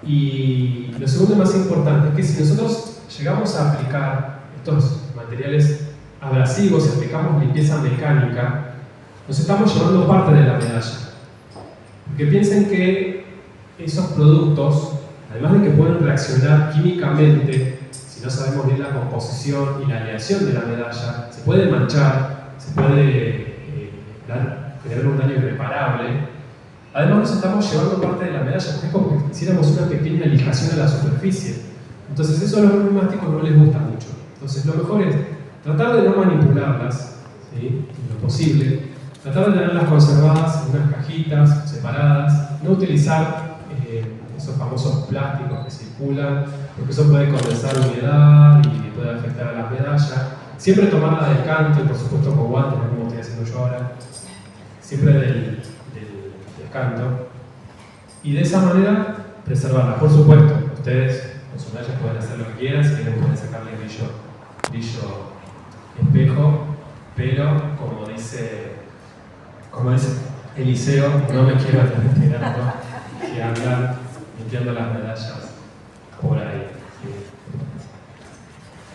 Y lo segundo más importante es que si nosotros llegamos a aplicar estos materiales abrasivos, si aplicamos limpieza mecánica, nos estamos llevando parte de la medalla. Porque piensen que esos productos, además de que pueden reaccionar químicamente, si no sabemos bien la composición y la aleación de la medalla, se puede manchar, se puede generar un daño irreparable. Además nos estamos llevando parte de la medalla, porque es como que hiciéramos una pequeña lijación a la superficie. Entonces eso a los numismáticos no les gusta mucho. Entonces lo mejor es tratar de no manipularlas, ¿sí? En lo posible, tratar de tenerlas conservadas en unas cajitas separadas, no utilizar esos famosos plásticos que circulan, porque eso puede condensar humedad y puede afectar a las medallas. Siempre tomarla del canto y por supuesto con guantes, como estoy haciendo yo ahora, siempre del canto, y de esa manera preservarla. Por supuesto, ustedes con sus medallas pueden hacer lo que quieran, si quieren pueden sacarle brillo espejo, pero como dice Eliseo, no me quiero tener que andar limpiando las medallas por ahí.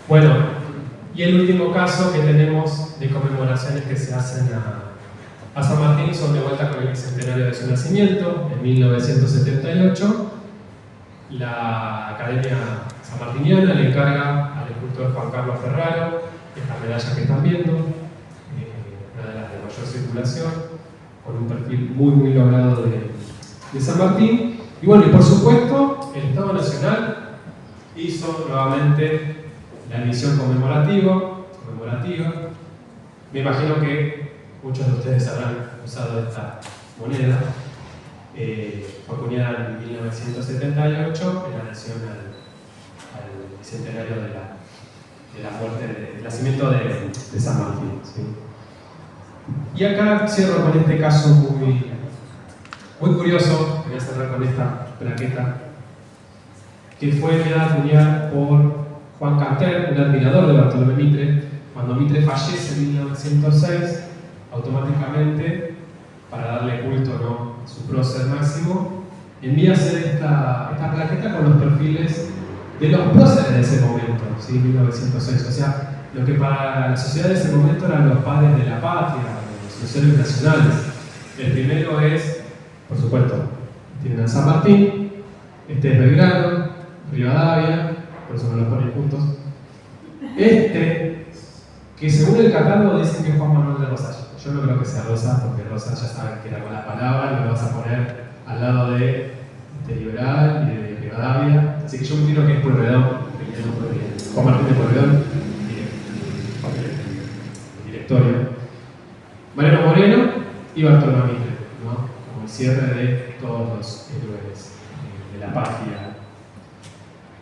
Bueno, y el último caso que tenemos de conmemoraciones que se hacen a San Martín son de vuelta con el bicentenario de su nacimiento, en 1978. La Academia Sanmartiniana le encarga al escultor Juan Carlos Ferraro esta medalla que están viendo, una de las de mayor circulación, con un perfil muy logrado de San Martín. Y bueno, y por supuesto, el Estado Nacional hizo nuevamente la emisión conmemorativa. Me imagino que muchos de ustedes habrán usado esta moneda. Fue acuñada en 1978 en adhesión al bicentenario de la muerte, del nacimiento de San Martín. ¿Sí? Y acá cierro con este caso muy curioso, voy a cerrar con esta plaqueta, que fue enviada a acuñar por Juan Canter, un admirador de Bartolomé Mitre. Cuando Mitre fallece en 1906, automáticamente, para darle culto, ¿no?, a su prócer máximo, envía a hacer esta plaqueta con los perfiles de los próceres de ese momento, ¿sí? 1906. O sea, lo que para la sociedad de ese momento eran los padres de la patria, los héroes nacionales. El primero es, por supuesto, tienen a San Martín, este es Belgrano, Rivadavia, por eso no los ponen juntos. Que según el catálogo dicen que es Juan Manuel de Rosas. Yo no creo que sea Rosas, porque Rosas ya saben que era con la palabra, lo vas a poner al lado de Liberal y de Rivadavia. Así que yo me tiro que es Pueyrredón, Juan Martín de Pueyrredón, el directorio. Mariano Moreno y Bartolomé Mitre, ¿no?, como el cierre de todos los héroes de la patria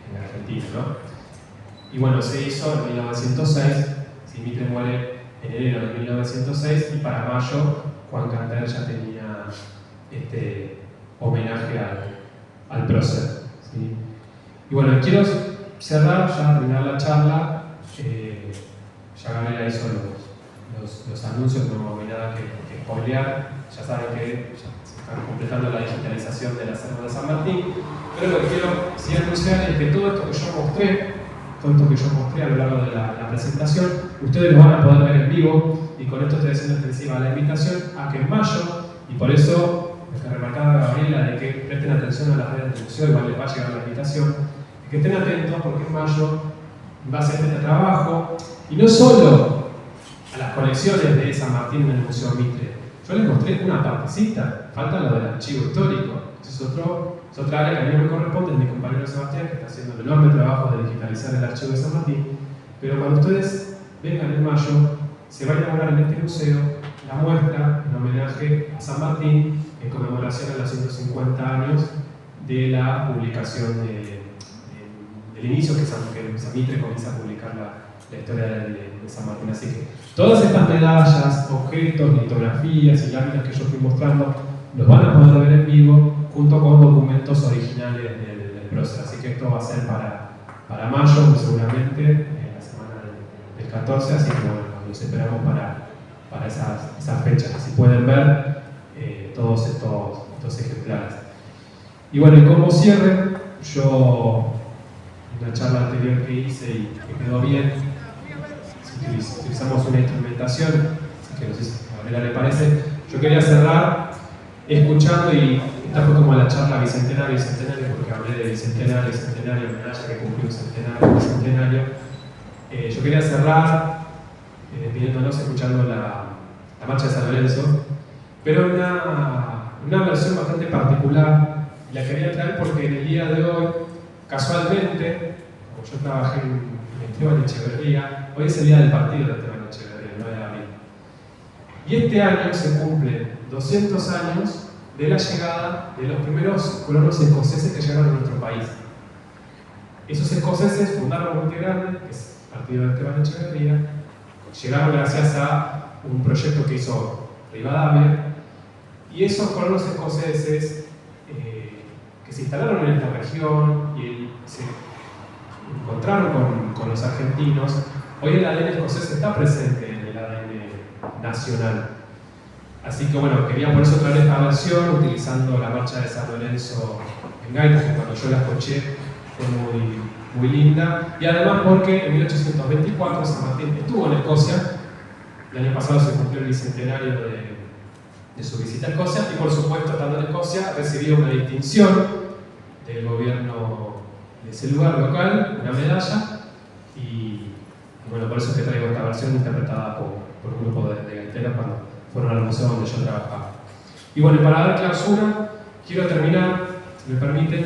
en Argentina, ¿no? Y bueno, se hizo en 1906. Mitre muere en enero de 1906 y para mayo Juan Canter ya tenía este homenaje al prócer. ¿Sí? Y bueno, quiero cerrar, ya terminar la charla. Ya Gabriela hizo los anuncios, no hay nada que spoilear. Ya saben que ya se está completando la digitalización del acervo de San Martín. Pero lo que quiero sí anunciar es que todo esto que yo mostré a lo largo de la presentación, ustedes lo van a poder ver en vivo, y con esto estoy haciendo extensiva la invitación a que en mayo, y por eso hay que remarcar a Gabriela de que presten atención a las redes del museo, igual les va a llegar la invitación, que estén atentos porque en mayo va a ser este trabajo, y no solo a las colecciones de San Martín en el Museo Mitre, Yo les mostré una partecita, falta lo del archivo histórico. Es otra área que a mí me corresponde, es mi compañero Sebastián, que está haciendo el enorme trabajo de digitalizar el archivo de San Martín. Pero cuando ustedes vengan en mayo, se va a inaugurar en este museo la muestra en homenaje a San Martín en conmemoración a los 150 años de la publicación del inicio que San Mitre comienza a publicar la historia de San Martín. Así que todas estas medallas, objetos, litografías y láminas que yo fui mostrando los van a poder ver en vivo junto con documentos originales del prócer. Así que esto va a ser para mayo, muy seguramente, la semana del 14. Así que bueno, los esperamos para esas fechas. Así pueden ver todos estos ejemplares. Y bueno, y como cierre, yo en la charla anterior que hice y que quedó bien, si utilizamos una instrumentación, así que no sé si a Gabriela le parece, yo quería cerrar escuchando, y esta fue como la charla bicentenario, porque hablé de bicentenario, medalla que cumplió un bicentenario. Yo quería cerrar pidiéndonos, escuchando la marcha de San Lorenzo, pero una versión bastante particular. La quería traer porque en el día de hoy, casualmente, como yo trabajé en Esteban Echeverría, hoy es el día del partido de Esteban Echeverría, el 9 de abril. Y este año se cumplen 200 años de la llegada de los primeros colonos escoceses que llegaron a nuestro país. Esos escoceses fundaron Monte Grande, que es el partido de Esteban Echeverría, llegaron gracias a un proyecto que hizo Rivadavia, y esos colonos escoceses que se instalaron en esta región y se encontraron con los argentinos, hoy el ADN escocés está presente en el ADN nacional. Así que bueno, quería por eso traer esta versión utilizando la marcha de San Lorenzo en gaitas, que cuando yo la escuché fue muy linda, y además porque en 1824 San Martín estuvo en Escocia. El año pasado se cumplió el bicentenario de su visita a Escocia, y por supuesto, estando en Escocia, recibió una distinción del gobierno de ese lugar local, una medalla, y bueno, por eso es que traigo esta versión interpretada por un grupo de gaiteros cuando fueron al museo donde yo trabajaba. Y bueno, para dar clausura, quiero terminar, si me permiten,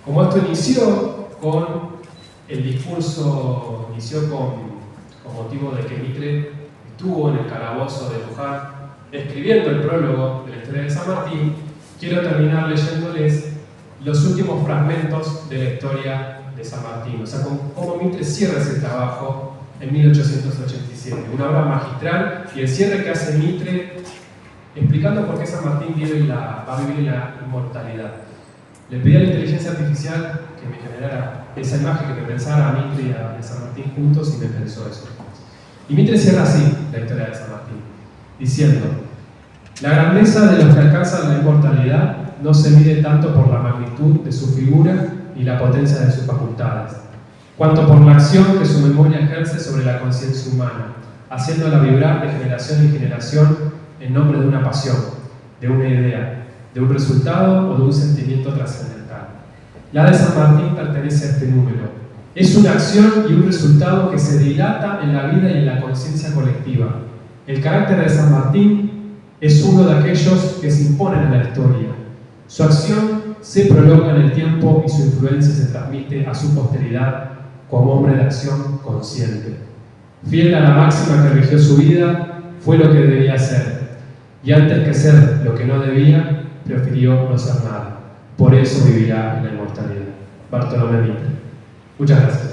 como esto inició con el discurso, con motivo de que Mitre estuvo en el calabozo de Luján escribiendo el prólogo de la historia de San Martín, quiero terminar leyéndoles los últimos fragmentos de la historia de San Martín, o sea, cómo Mitre cierra ese trabajo en 1887, una obra magistral, y el cierre que hace Mitre explicando por qué San Martín va a vivir la inmortalidad. Le pedí a la inteligencia artificial que me generara esa imagen, que pensara a Mitre y a San Martín juntos, y me pensó eso. Y Mitre cierra así la historia de San Martín, diciendo: la grandeza de los que alcanzan la inmortalidad no se mide tanto por la magnitud de su figura ni la potencia de sus facultades, cuanto por la acción que su memoria ejerce sobre la conciencia humana, haciéndola vibrar de generación en generación en nombre de una pasión, de una idea, de un resultado o de un sentimiento trascendental. La de San Martín pertenece a este número. Es una acción y un resultado que se dilata en la vida y en la conciencia colectiva. El carácter de San Martín es uno de aquellos que se imponen a la historia. Su acción se prolonga en el tiempo y su influencia se transmite a su posteridad como hombre de acción consciente. Fiel a la máxima que rigió su vida, fue lo que debía ser, y antes que ser lo que no debía, prefirió no ser nada. Por eso vivirá en la inmortalidad. Bartolomé Mitre. Muchas gracias.